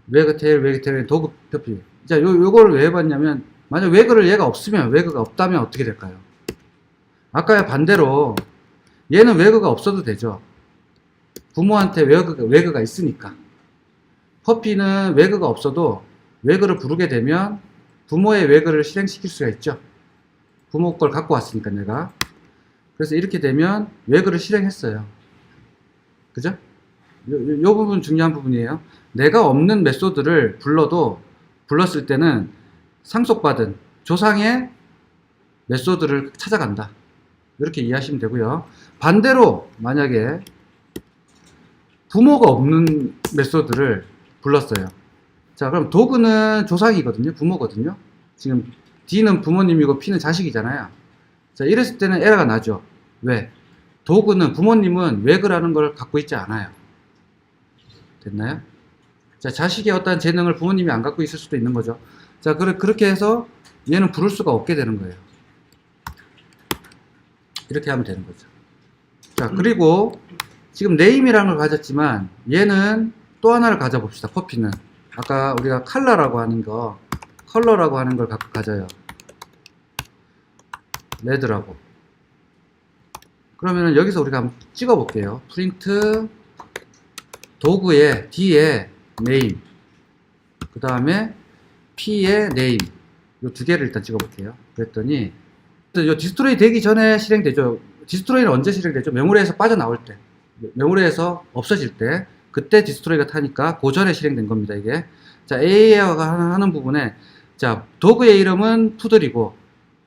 웨그 테일 도구 퍼피. 자, 요거를 왜 해봤냐면 만약 웨그를 얘가 없으면 웨그가 없다면 어떻게 될까요? 아까야 반대로 얘는 웨그가 없어도 되죠. 부모한테 웨그가 있으니까. 퍼피는 웨그가 없어도 웨그를 부르게 되면 부모의 웨그를 실행시킬 수가 있죠. 부모 걸 갖고 왔으니까 내가. 그래서 이렇게 되면 웨그를 실행했어요. 그죠? 요 부분 중요한 부분이에요. 내가 없는 메소드를 불렀을 때는 상속받은 조상의 메소드를 찾아간다. 이렇게 이해하시면 되고요. 반대로 만약에 부모가 없는 메소드를 불렀어요. 자, 그럼 도그는 조상이거든요. 부모거든요. 지금 D는 부모님이고 P는 자식이잖아요. 자, 이랬을 때는 에러가 나죠. 왜? 도그는 부모님은 웨그라는 걸 갖고 있지 않아요. 됐나요? 자, 자식의 어떤 재능을 부모님이 안 갖고 있을 수도 있는 거죠. 자, 그렇게 해서 얘는 부를 수가 없게 되는 거예요. 이렇게 하면 되는 거죠. 자, 그리고 지금 네임이라는 걸 가졌지만 얘는 또 하나를 가져봅시다. 퍼피는 아까 우리가 컬러라고 하는 걸 가져요. 레드라고. 그러면은 여기서 우리가 한번 찍어 볼게요. 프린트 도구에 D에 네임, 그 다음에 P에 네임, 요 두 개를 일단 찍어 볼게요. 그랬더니 요 디스트로이 되기 전에 실행되죠. 디스트로이는 언제 실행되죠? 메모리에서 빠져나올 때, 메모리에서 없어질 때, 그때 디스트로이가 타니까 그 전에 실행된 겁니다. 이게. 자, AA가 하는 부분에 자, 도구의 이름은 푸들이고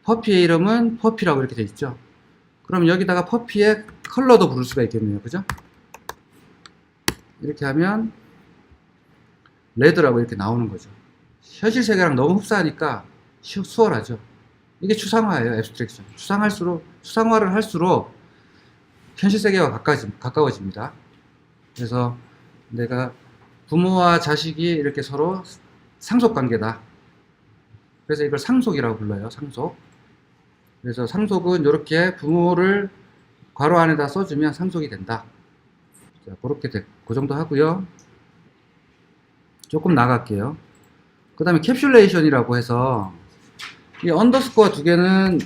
퍼피의 이름은 퍼피라고 이렇게 돼 있죠. 그럼 여기다가 퍼피의 컬러도 부를 수가 있겠네요. 그죠? 이렇게 하면 레드라고 이렇게 나오는 거죠. 현실 세계랑 너무 흡사하니까 수월하죠. 이게 추상화예요. 앱스트랙션. 추상화를 할수록 현실 세계와 가까워집니다. 그래서 내가 부모와 자식이 이렇게 서로 상속 관계다. 그래서 이걸 상속이라고 불러요. 상속. 그래서 상속은 이렇게 부모를 괄호 안에다 써주면 상속이 된다. 자, 그렇게 그 정도 하고요. 조금 나갈게요. 그 다음에 캡슐레이션이라고 해서 이 언더스코어 두 개는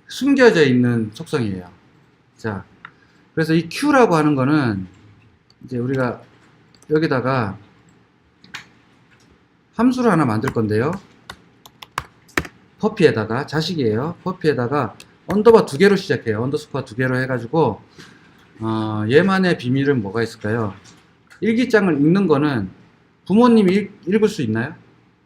숨겨져 있는 속성이에요. 자, 그래서 이 Q라고 하는 거는 이제 우리가 여기다가 함수를 하나 만들 건데요. 퍼피에다가 자식이에요. 퍼피에다가 언더바 두 개로 시작해요. 언더스코어 두 개로 해가지고 얘만의 비밀은 뭐가 있을까요? 일기장을 읽는 거는 부모님이 읽을 수 있나요?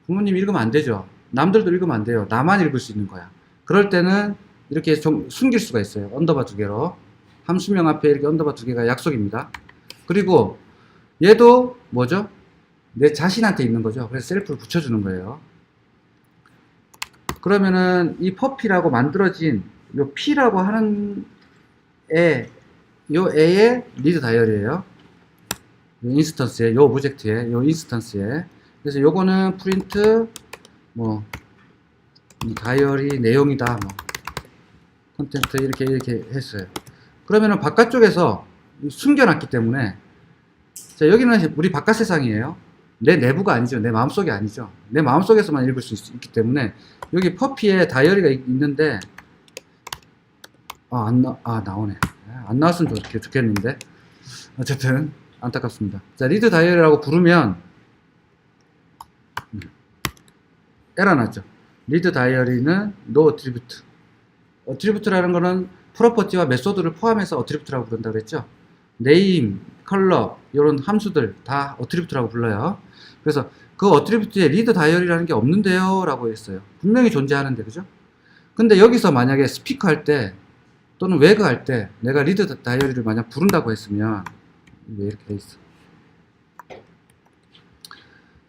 부모님이 읽으면 안 되죠. 남들도 읽으면 안 돼요. 나만 읽을 수 있는 거야. 그럴 때는 이렇게 좀 숨길 수가 있어요. 언더바 두 개로. 함수명 앞에 이렇게 언더바 두 개가 약속입니다. 그리고 얘도 뭐죠? 내 자신한테 있는 거죠. 그래서 셀프를 붙여주는 거예요. 그러면은 이 퍼피라고 만들어진 요 P라고 하는 요 A의 리드 다이어리예요. 요 인스턴스에, 요 오브젝트에, 요 인스턴스에. 그래서 요거는 프린트 뭐 다이어리 내용이다. 뭐 콘텐트 이렇게 했어요. 그러면은 바깥쪽에서 숨겨놨기 때문에 자, 여기는 우리 바깥 세상이에요. 내 내부가 아니죠. 내 마음속이 아니죠. 내 마음속에서만 읽을 수 있기 때문에 여기 퍼피에 다이어리가 있는데 나오네. 안 나왔으면 좋겠는데 어쨌든 안타깝습니다. 자, 리드 다이어리라고 부르면 에러 나죠. 리드 다이어리는 no attribute. attribute라는 거는 프로퍼티와 메소드를 포함해서 attribute라고 부른다고 그랬죠. 네임, 컬러 이런 함수들 다 attribute라고 불러요. 그래서 그 attribute에 리드 다이어리라는 게 없는데요 라고 했어요. 분명히 존재하는데, 그죠? 근데 여기서 만약에 스피커 할 때 또는 웨그 할 때 내가 리드 다이어리를 만약 부른다고 했으면, 왜 이렇게 돼 있어?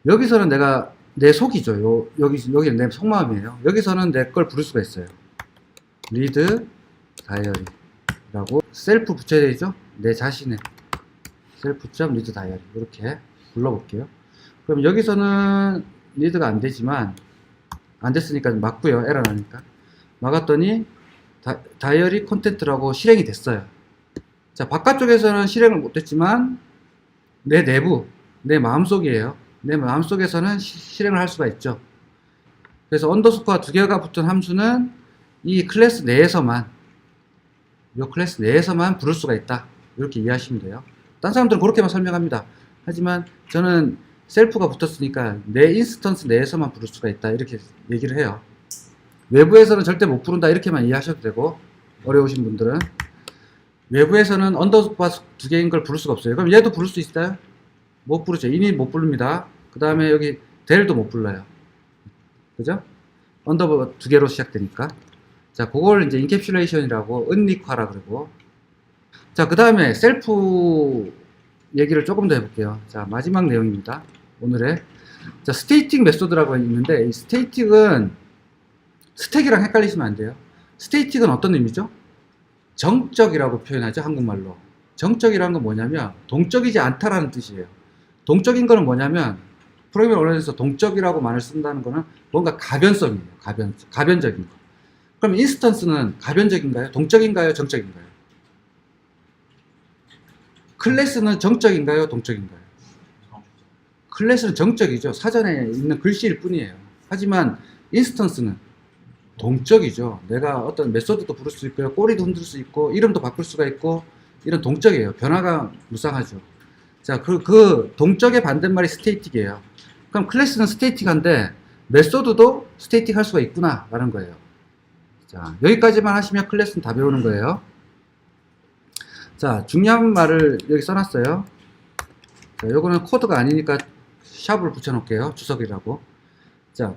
여기서는 내가 내 속이죠. 여기는 내 속마음이에요. 여기서는 내 걸 부를 수가 있어요. 리드 다이어리라고 셀프 붙여야 되죠? 내 자신의 셀프.점 리드 다이어리 이렇게 불러볼게요. 그럼 여기서는 리드가 안 되지만, 안 됐으니까 막고요. 에러 나니까 막았더니 다이어리 콘텐트라고 실행이 됐어요. 자, 바깥쪽에서는 실행을 못했지만 내 내부, 내 마음속이에요. 내 마음속에서는 실행을 할 수가 있죠. 그래서 언더스코어 두 개가 붙은 함수는 이 클래스 내에서만, 이 클래스 내에서만 부를 수가 있다. 이렇게 이해하시면 돼요. 딴 사람들은 그렇게만 설명합니다. 하지만 저는 셀프가 붙었으니까 내 인스턴스 내에서만 부를 수가 있다. 이렇게 얘기를 해요. 외부에서는 절대 못 부른다. 이렇게만 이해하셔도 되고, 어려우신 분들은 외부에서는 언더스코어 두 개인 걸 부를 수가 없어요. 그럼 얘도 부를 수 있어요? 못 부르죠. 이미 못 부릅니다. 그 다음에 여기 델도 못 불러요. 그죠? 언더버 두 개로 시작되니까. 자, 그걸 이제 인캡슐레이션이라고, 은닉화라 그러고. 자, 그 다음에 셀프 얘기를 조금 더 해볼게요. 자, 마지막 내용입니다. 오늘의. 자, 스테이틱 메소드라고 있는데, 이 스테이틱은 스택이랑 헷갈리시면 안 돼요. 스테이틱은 어떤 의미죠? 정적이라고 표현하죠, 한국말로. 정적이라는 건 뭐냐면 동적이지 않다라는 뜻이에요. 동적인 거는 뭐냐면, 프로그래밍 언어에서 동적이라고 말을 쓴다는 거는 뭔가 가변성이에요. 가변적인 거. 그럼 인스턴스는 가변적인가요? 동적인가요? 정적인가요? 클래스는 정적인가요? 동적인가요? 클래스는 정적이죠. 사전에 있는 글씨일 뿐이에요. 하지만 인스턴스는 동적이죠. 내가 어떤 메소드도 부를 수 있고요. 꼬리도 흔들 수 있고, 이름도 바꿀 수가 있고, 이런 동적이에요. 변화가 무쌍하죠. 자, 그 동적의 반대말이 스테이틱이에요. 그럼 클래스는 스테이틱한데, 메소드도 스테이틱 할 수가 있구나, 라는 거예요. 자, 여기까지만 하시면 클래스는 다 배우는 거예요. 자, 중요한 말을 여기 써놨어요. 자, 요거는 코드가 아니니까 샵을 붙여놓을게요. 주석이라고. 자,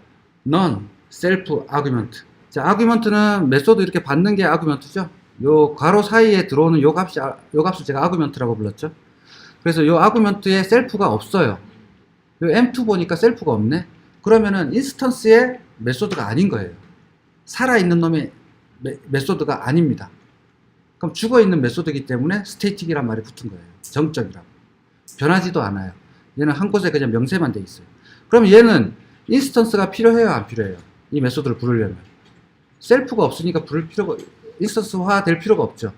none, self, argument. 자, argument는 메소드 이렇게 받는 게 argument죠. 요 괄호 사이에 들어오는 요 값을 제가 argument라고 불렀죠. 그래서 요 argument에 self가 없어요. 요 M2 보니까 self가 없네. 그러면은 인스턴스의 메소드가 아닌 거예요. 살아있는 놈의 메소드가 아닙니다. 그럼 죽어있는 메소드이기 때문에 스테이틱이란 말이 붙은 거예요. 정적이라고. 변하지도 않아요. 얘는 한 곳에 그냥 명세만 돼 있어요. 그럼 얘는 인스턴스가 필요해요? 안 필요해요? 이 메소드를 부르려면. 셀프가 없으니까 인스턴스화 될 필요가 없죠.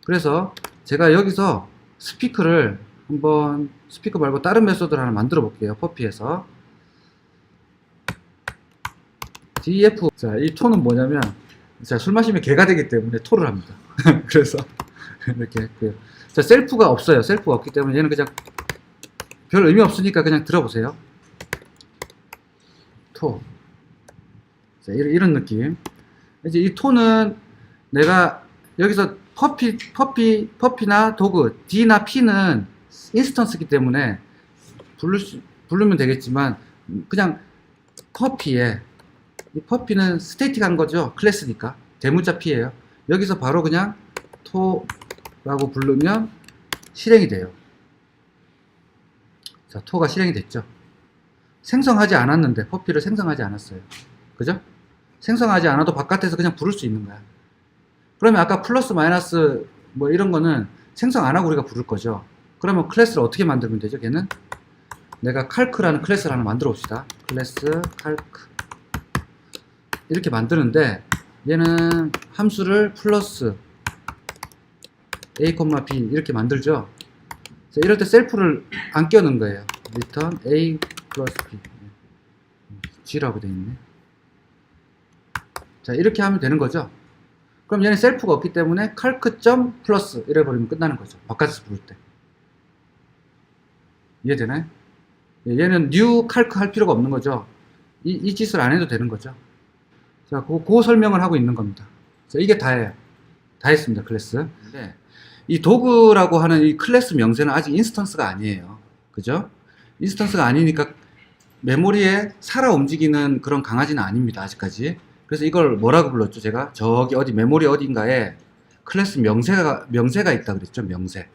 그래서 제가 여기서 스피커를 한번, 스피커 말고 다른 메소드를 하나 만들어 볼게요. 퍼피에서. def. 자, 이 토는 뭐냐면, 자, 술 마시면 개가 되기 때문에 토를 합니다. 그래서 이렇게 했고요. 자, 셀프가 없어요. 셀프가 없기 때문에 얘는 그냥 별 의미 없으니까 그냥 들어보세요. 토. 자, 이런 느낌. 이제 이 토는 내가 여기서 퍼피나 도그, D나 P는 인스턴스이기 때문에 부르면 되겠지만, 그냥 퍼피에, 이 퍼피는 스테이틱한 거죠. 클래스니까. 대문자 P예요. 여기서 바로 그냥 토라고 부르면 실행이 돼요. 자, 토가 실행이 됐죠. 생성하지 않았는데, 퍼피를 생성하지 않았어요. 그죠? 생성하지 않아도 바깥에서 그냥 부를 수 있는 거야. 그러면 아까 플러스 마이너스 뭐 이런 거는 생성 안 하고 우리가 부를 거죠. 그러면 클래스를 어떻게 만들면 되죠? 걔는 내가 칼크라는 클래스를 하나 만들어 봅시다. 클래스 칼크 이렇게 만드는데, 얘는 함수를 플러스 a, b 이렇게 만들죠. 자, 이럴 때 셀프를 안 껴넣은 거예요. return a 플러스 b g라고 되어 있네. 자, 이렇게 하면 되는 거죠. 그럼 얘는 셀프가 없기 때문에 calc.플러스 플러스 이래 버리면 끝나는 거죠. 바깥에서 부를 때. 이해되나요? 얘는 new calc 할 필요가 없는 거죠. 이 짓을 안 해도 되는 거죠. 자, 그 설명을 하고 있는 겁니다. 자, 이게 다예요. 다 했습니다, 클래스. 근데 이 도구라고 하는 이 클래스 명세는 아직 인스턴스가 아니에요. 그죠? 인스턴스가 아니니까 메모리에 살아 움직이는 그런 강아지는 아닙니다, 아직까지. 그래서 이걸 뭐라고 불렀죠, 제가? 저기 어디 메모리 어딘가에 클래스 명세가 있다 그랬죠, 명세.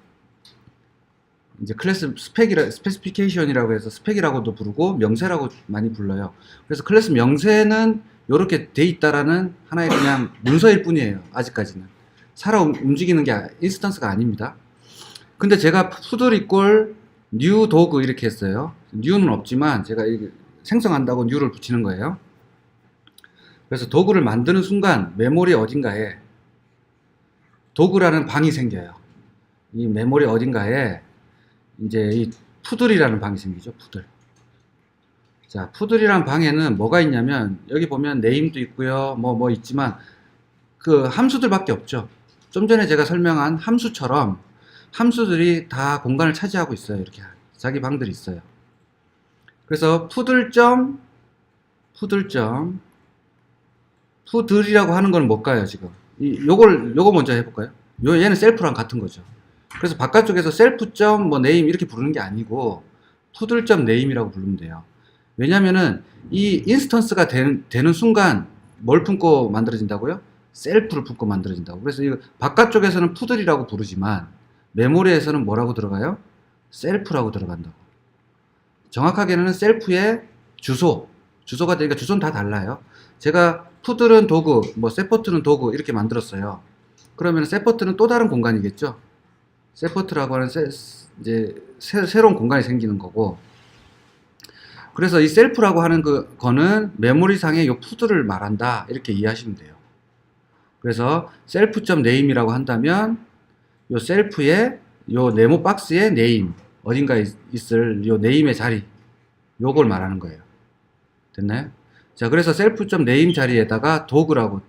이제 클래스 스페시피케이션이라고 해서 스펙이라고도 부르고 명세라고 많이 불러요. 그래서 클래스 명세는 이렇게 돼 있다라는 하나의 그냥 문서일 뿐이에요, 아직까지는. 살아 움직이는 게 인스턴스가 아닙니다. 근데 제가 푸들 이꼴 뉴 도그 이렇게 했어요. 뉴는 없지만 제가 생성한다고 뉴를 붙이는 거예요. 그래서 도구를 만드는 순간 메모리 어딘가에 도구라는 방이 생겨요. 이 메모리 어딘가에 이제 이 푸들이라는 방이 생기죠. 푸들. 자, 푸들이라는 방에는 뭐가 있냐면 여기 보면 네임도 있고요. 뭐 있지만 그 함수들밖에 없죠. 좀 전에 제가 설명한 함수처럼 함수들이 다 공간을 차지하고 있어요. 이렇게 자기 방들이 있어요. 그래서 푸들이라고 하는 건 뭘까요, 지금? 요거 먼저 해볼까요? 얘는 셀프랑 같은 거죠. 그래서 바깥쪽에서 셀프.name 이렇게 부르는 게 아니고 푸들.name이라고 부르면 돼요. 왜냐면은 이 인스턴스가 되는 순간 뭘 품고 만들어진다고요? 셀프를 품고 만들어진다고. 그래서 이 바깥쪽에서는 푸들이라고 부르지만 메모리에서는 뭐라고 들어가요? 셀프라고 들어간다고. 정확하게는 셀프의 주소가 되니까 주소는 다 달라요. 제가 푸들은 도구, 세포트는 도구 이렇게 만들었어요. 그러면 세포트는 또 다른 공간이겠죠. 세포트라고 하는 이제 새로운 공간이 생기는 거고. 그래서 이 셀프라고 하는 거는 메모리상의 요 푸들을 말한다 이렇게 이해하시면 돼요. 그래서 self.name이라고 한다면 요 셀프의 요 네모 박스의 name 어딘가에 있을 요 name의 자리 요걸 말하는 거예요. 됐나요? 자, 그래서 self.name 자리에다가 도구라고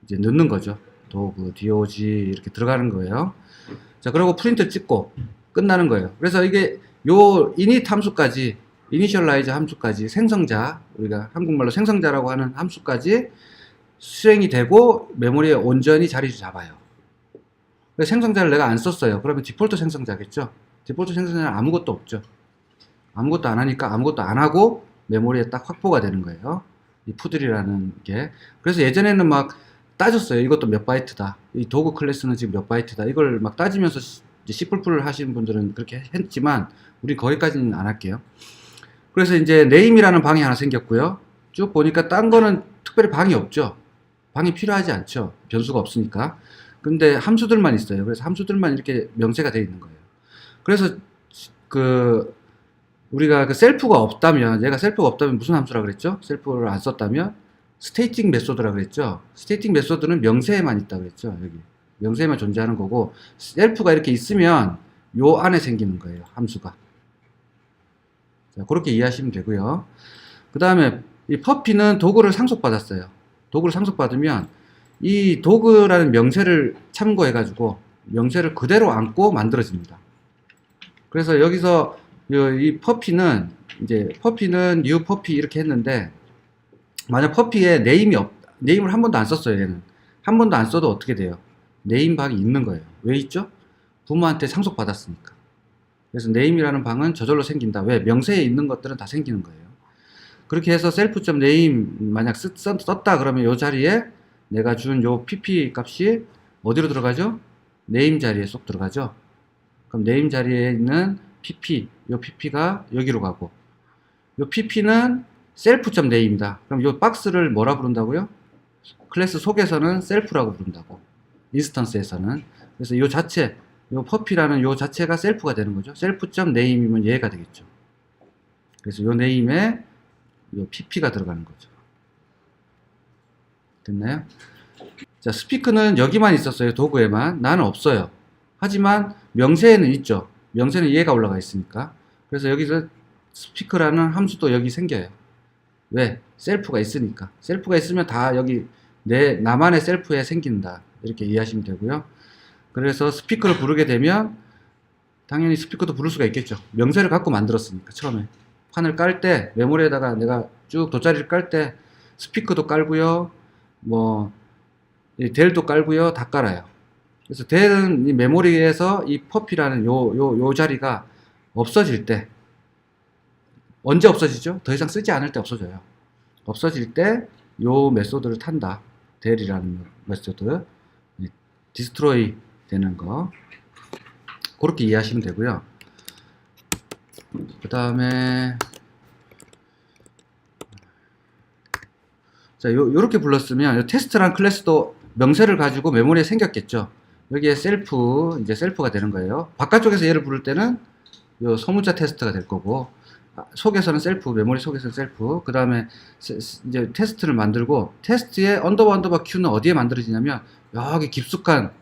이제 넣는 거죠. 도구, dog 이렇게 들어가는 거예요. 자, 그리고 프린트 찍고 끝나는 거예요. 그래서 이게 요 init 함수까지 initialize 함수까지 생성자, 우리가 한국말로 생성자라고 하는 함수까지 수행이 되고 메모리에 온전히 자리 잡아요. 생성자를 내가 안 썼어요. 그러면 디폴트 생성자겠죠. 디폴트 생성자는 아무것도 없죠. 아무것도 안 하니까 아무것도 안 하고 메모리에 딱 확보가 되는 거예요. 이 푸들이라는 게. 그래서 예전에는 막 따졌어요. 이것도 몇 바이트다. 이 도구 클래스는 지금 몇 바이트다. 이걸 막 따지면서 C++를 하시는 분들은 그렇게 했지만 우리 거기까지는 안 할게요. 그래서 이제 name이라는 방이 하나 생겼고요. 쭉 보니까 딴 거는 특별히 방이 없죠. 방이 필요하지 않죠. 변수가 없으니까. 근데 함수들만 있어요. 그래서 함수들만 이렇게 명세가 되어 있는 거예요. 그래서 우리가 셀프가 없다면, 얘가 셀프가 없다면 무슨 함수라 그랬죠? 셀프를 안 썼다면 스테이팅 메소드라 그랬죠. 스테이팅 메소드는 명세에만 있다 그랬죠. 여기 명세에만 존재하는 거고, 셀프가 이렇게 있으면 요 안에 생기는 거예요. 함수가. 자, 그렇게 이해하시면 되고요. 그 다음에 이 퍼피는 도구를 상속받았어요. 도구를 상속받으면 이 도구라는 명세를 참고해가지고 명세를 그대로 안고 만들어집니다. 그래서 여기서 이 퍼피는 뉴 퍼피 이렇게 했는데, 만약 퍼피에 네임을 한 번도 안 썼어요. 얘는 한 번도 안 써도 어떻게 돼요? 네임 방이 있는 거예요. 왜 있죠? 부모한테 상속받았으니까. 그래서 네임이라는 방은 저절로 생긴다. 왜? 명세에 있는 것들은 다 생기는 거예요. 그렇게 해서 self.name 만약 썼다 그러면 이 자리에 내가 준 요 pp 값이 어디로 들어가죠? name 자리에 쏙 들어가죠. 그럼 name 자리에 있는 pp, 요 pp가 여기로 가고, 요 pp는 self.name이다. 그럼 요 박스를 뭐라 부른다고요? 클래스 속에서는 self라고 부른다고. 인스턴스에서는. 그래서 요 자체, 요 퍼피라는 요 자체가 셀프가 되는 거죠. self.name이면 얘가 되겠죠. 그래서 요 name에 요 pp가 들어가는 거죠. 됐나요? 자, 스피크는 여기만 있었어요. 도구에만. 나는 없어요. 하지만 명세에는 있죠. 명세는 얘가 올라가 있으니까. 그래서 여기서 스피크라는 함수도 여기 생겨요. 왜? 셀프가 있으니까. 셀프가 있으면 다 여기 나만의 셀프에 생긴다. 이렇게 이해하시면 되고요. 그래서 스피크를 부르게 되면 당연히 스피커도 부를 수가 있겠죠. 명세를 갖고 만들었으니까 처음에 판을 깔 때 메모리에다가 내가 쭉 돗자리를 깔 때 스피커도 깔고요, 뭐 델도 깔고요, 다 깔아요. 그래서 델은 이 메모리에서 이 퍼피라는 요 자리가 없어질 때, 언제 없어지죠? 더 이상 쓰지 않을 때 없어져요. 없어질 때 요 메소드를 탄다. 델이라는 메소드, 디스트로이 되는 거, 그렇게 이해하시면 되고요. 그 다음에 자, 요렇게 불렀으면 요 테스트란 클래스도 명세를 가지고 메모리에 생겼겠죠. 여기에 셀프, 이제 셀프가 되는 거예요. 바깥쪽에서 얘를 부를 때는 요 소문자 테스트가 될 거고, 속에서는 셀프, 메모리 속에서는 셀프. 그 다음에 이제 테스트를 만들고, 테스트의 언더바 Q는 어디에 만들어지냐면 여기 깊숙한,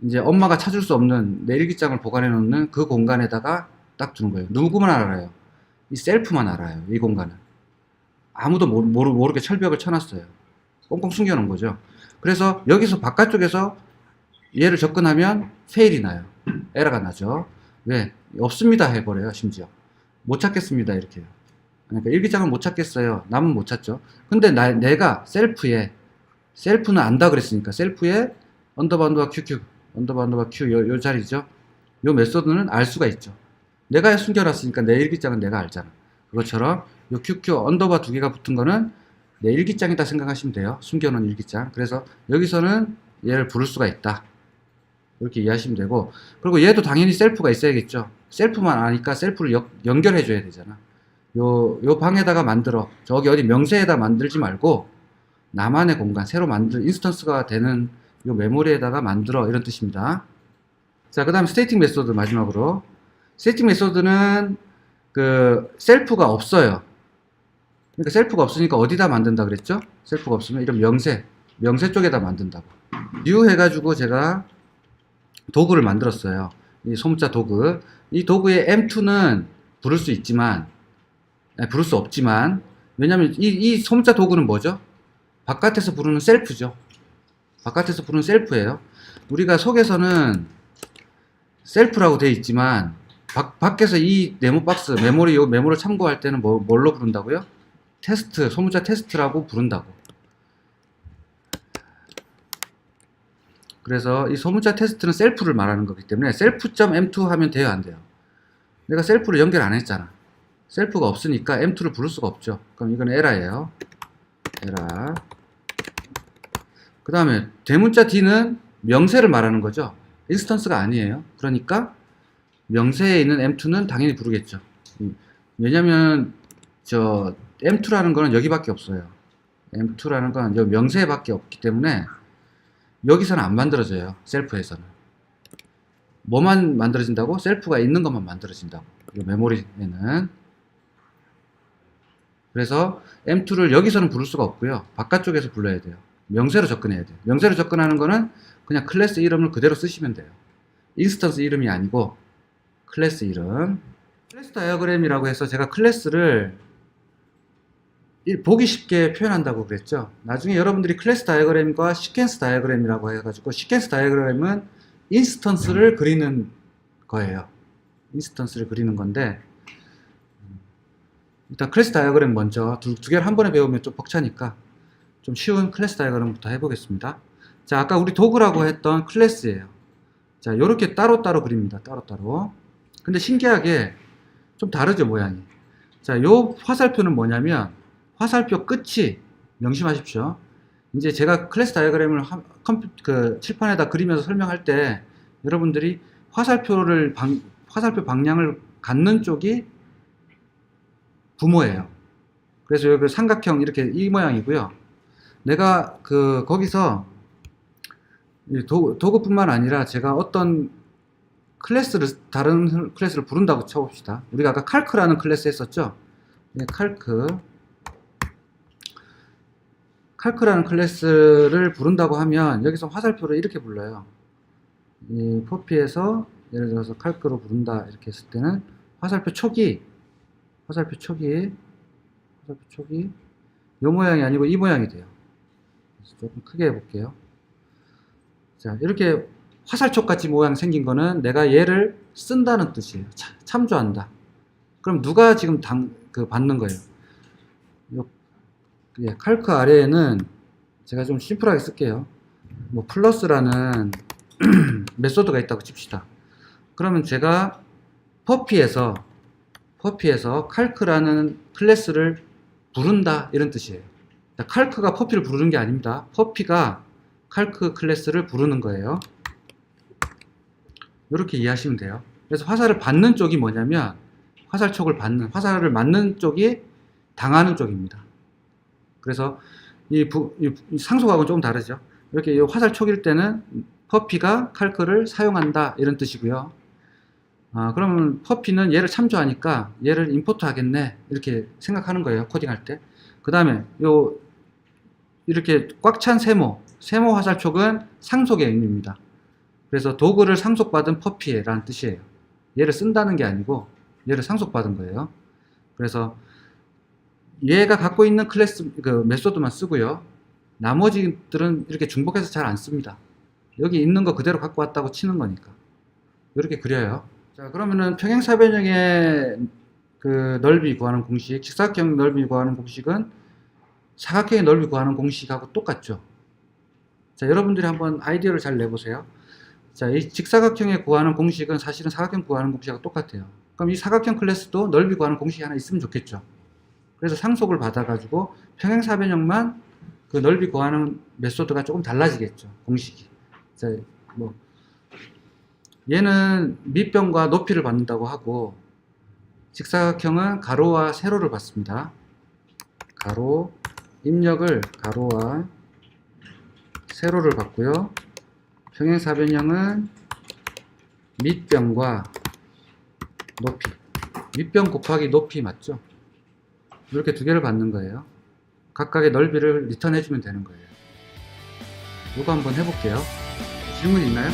이제 엄마가 찾을 수 없는 내 일기장을 보관해 놓는 그 공간에다가 딱 두는 거예요. 누구만 알아요. 이 셀프만 알아요. 이 공간은. 아무도 모르게 철벽을 쳐놨어요. 꽁꽁 숨겨놓은 거죠. 그래서 여기서 바깥쪽에서 얘를 접근하면 페일이 나요. 에러가 나죠. 왜? 없습니다 해버려요. 심지어 못 찾겠습니다 이렇게 해요. 그러니까 일기장을 못 찾겠어요. 남은 못 찾죠. 근데 내가 셀프는 안다 그랬으니까 셀프에 언더바 Q 요 자리죠. 요 메소드는 알 수가 있죠. 내가 숨겨놨으니까 내 일기장은 내가 알잖아. 그것처럼 요 QQ 언더바 두 개가 붙은 거는 내 일기장이다 생각하시면 돼요. 숨겨놓은 일기장. 그래서 여기서는 얘를 부를 수가 있다. 이렇게 이해하시면 되고, 그리고 얘도 당연히 셀프가 있어야겠죠. 셀프만 아니까 셀프를 연결해 줘야 되잖아. 요 방에다가 만들어. 저기 어디 명세에다 만들지 말고 나만의 공간, 새로 인스턴스가 되는 요 메모리에다가 만들어, 이런 뜻입니다. 자, 그 다음 스테이팅 메소드 마지막으로. 스테이팅 메소드는 그 셀프가 없어요. 그러니까 셀프가 없으니까 어디다 만든다 그랬죠? 셀프가 없으면 이런 명세 쪽에다 만든다고. 뉴 해가지고 제가 도구를 만들었어요. 이 소문자 도구. 이 도구의 M2는 부를 수 있지만, 부를 수 없지만, 왜냐면 이 소문자 도구는 뭐죠? 바깥에서 부르는 셀프죠. 바깥에서 부르는 셀프예요. 우리가 속에서는 셀프라고 되어 있지만, 밖에서 이 네모 박스, 메모를 참고할 때는 뭘로 부른다고요? 테스트, 소문자 테스트라고 부른다고. 그래서 이 소문자 테스트는 셀프를 말하는 거기 때문에 셀프.m2 하면 돼요, 안 돼요? 내가 셀프를 연결 안 했잖아. 셀프가 없으니까 m2를 부를 수가 없죠. 그럼 이건 에라예요. 에라. 그 다음에 대문자 d는 명세를 말하는 거죠. 인스턴스가 아니에요. 그러니까 명세에 있는 m2는 당연히 부르겠죠. 왜냐면 저 m2라는 거는 여기밖에 없어요. m2라는 건 여기 명세밖에 없기 때문에 여기서는 안 만들어져요. 셀프에서는. 뭐만 만들어진다고? 셀프가 있는 것만 만들어진다고. 이 메모리에는. 그래서 M2를 여기서는 부를 수가 없고요. 바깥쪽에서 불러야 돼요. 명세로 접근해야 돼요. 명세로 접근하는 거는 그냥 클래스 이름을 그대로 쓰시면 돼요. 인스턴스 이름이 아니고 클래스 이름. 클래스 다이어그램이라고 해서 제가 클래스를 보기 쉽게 표현한다고 그랬죠. 나중에 여러분들이 클래스 다이어그램과 시퀀스 다이어그램이라고 해가지고, 시퀀스 다이어그램은 인스턴스를 그리는 거예요. 인스턴스를 그리는 건데, 일단 클래스 다이어그램 먼저 두 개를 한 번에 배우면 좀 벅차니까 좀 쉬운 클래스 다이어그램부터 해보겠습니다. 자, 아까 우리 도구라고 했던 클래스예요. 자, 요렇게 따로따로 그립니다. 따로따로. 근데 신기하게 좀 다르죠, 모양이. 자, 요 화살표는 뭐냐면, 화살표 끝이, 명심하십시오. 이제 제가 클래스 다이어그램을 칠판에다 그리면서 설명할 때 여러분들이 화살표 방향을 갖는 쪽이 부모예요. 그래서 여기 삼각형 이렇게 이 모양이고요. 내가 거기서 도구뿐만 아니라 제가 어떤 다른 클래스를 부른다고 쳐봅시다. 우리가 아까 칼크라는 클래스 했었죠? 네, 칼크라는 클래스를 부른다고 하면 여기서 화살표를 이렇게 불러요. 이 퍼피에서 예를 들어서 칼크로 부른다 이렇게 했을 때는 화살표 촉이 이 모양이 아니고 이 모양이 돼요. 그래서 조금 크게 해볼게요. 자, 이렇게 화살촉 같이 모양 생긴 거는 내가 얘를 쓴다는 뜻이에요. 참조한다. 그럼 누가 지금 받는 거예요? 요, 예, 칼크 아래에는 제가 좀 심플하게 쓸게요. 뭐 플러스라는 메소드가 있다고 칩시다. 그러면 제가 퍼피에서 칼크라는 클래스를 부른다 이런 뜻이에요. 칼크가 퍼피를 부르는 게 아닙니다. 퍼피가 칼크 클래스를 부르는 거예요. 이렇게 이해하시면 돼요. 그래서 화살을 받는 쪽이 뭐냐면 화살촉을 받는, 화살을 맞는 쪽이 당하는 쪽입니다. 그래서 이 상속하고는 조금 다르죠. 이렇게 화살촉일 때는 퍼피가 칼크를 사용한다 이런 뜻이고요. 그러면 퍼피는 얘를 참조하니까 얘를 임포트 하겠네 이렇게 생각하는 거예요. 코딩할 때. 그 다음에 이렇게 꽉 찬 세모 화살촉은 상속의 의미입니다. 그래서 도구를 상속받은 퍼피라는 뜻이에요. 얘를 쓴다는 게 아니고 얘를 상속받은 거예요. 그래서 얘가 갖고 있는 클래스 메소드만 쓰고요. 나머지들은 이렇게 중복해서 잘 안 씁니다. 여기 있는 거 그대로 갖고 왔다고 치는 거니까. 이렇게 그려요. 자, 그러면은 평행사변형의 그 넓이 구하는 공식, 직사각형 넓이 구하는 공식은 사각형의 넓이 구하는 공식하고 똑같죠. 자, 여러분들이 한번 아이디어를 잘 내보세요. 자, 이 직사각형에 구하는 공식은 사실은 사각형 구하는 공식하고 똑같아요. 그럼 이 사각형 클래스도 넓이 구하는 공식이 하나 있으면 좋겠죠. 그래서 상속을 받아가지고 평행사변형만 그 넓이 구하는 메소드가 조금 달라지겠죠. 공식이. 자, 뭐 얘는 밑변과 높이를 받는다고 하고 직사각형은 가로와 세로를 받습니다. 가로, 입력을 가로와 세로를 받고요. 평행사변형은 밑변과 높이, 밑변 곱하기 높이 맞죠? 이렇게 두 개를 받는 거예요. 각각의 넓이를 리턴 해주면 되는 거예요. 이거 한번 해볼게요. 질문 있나요?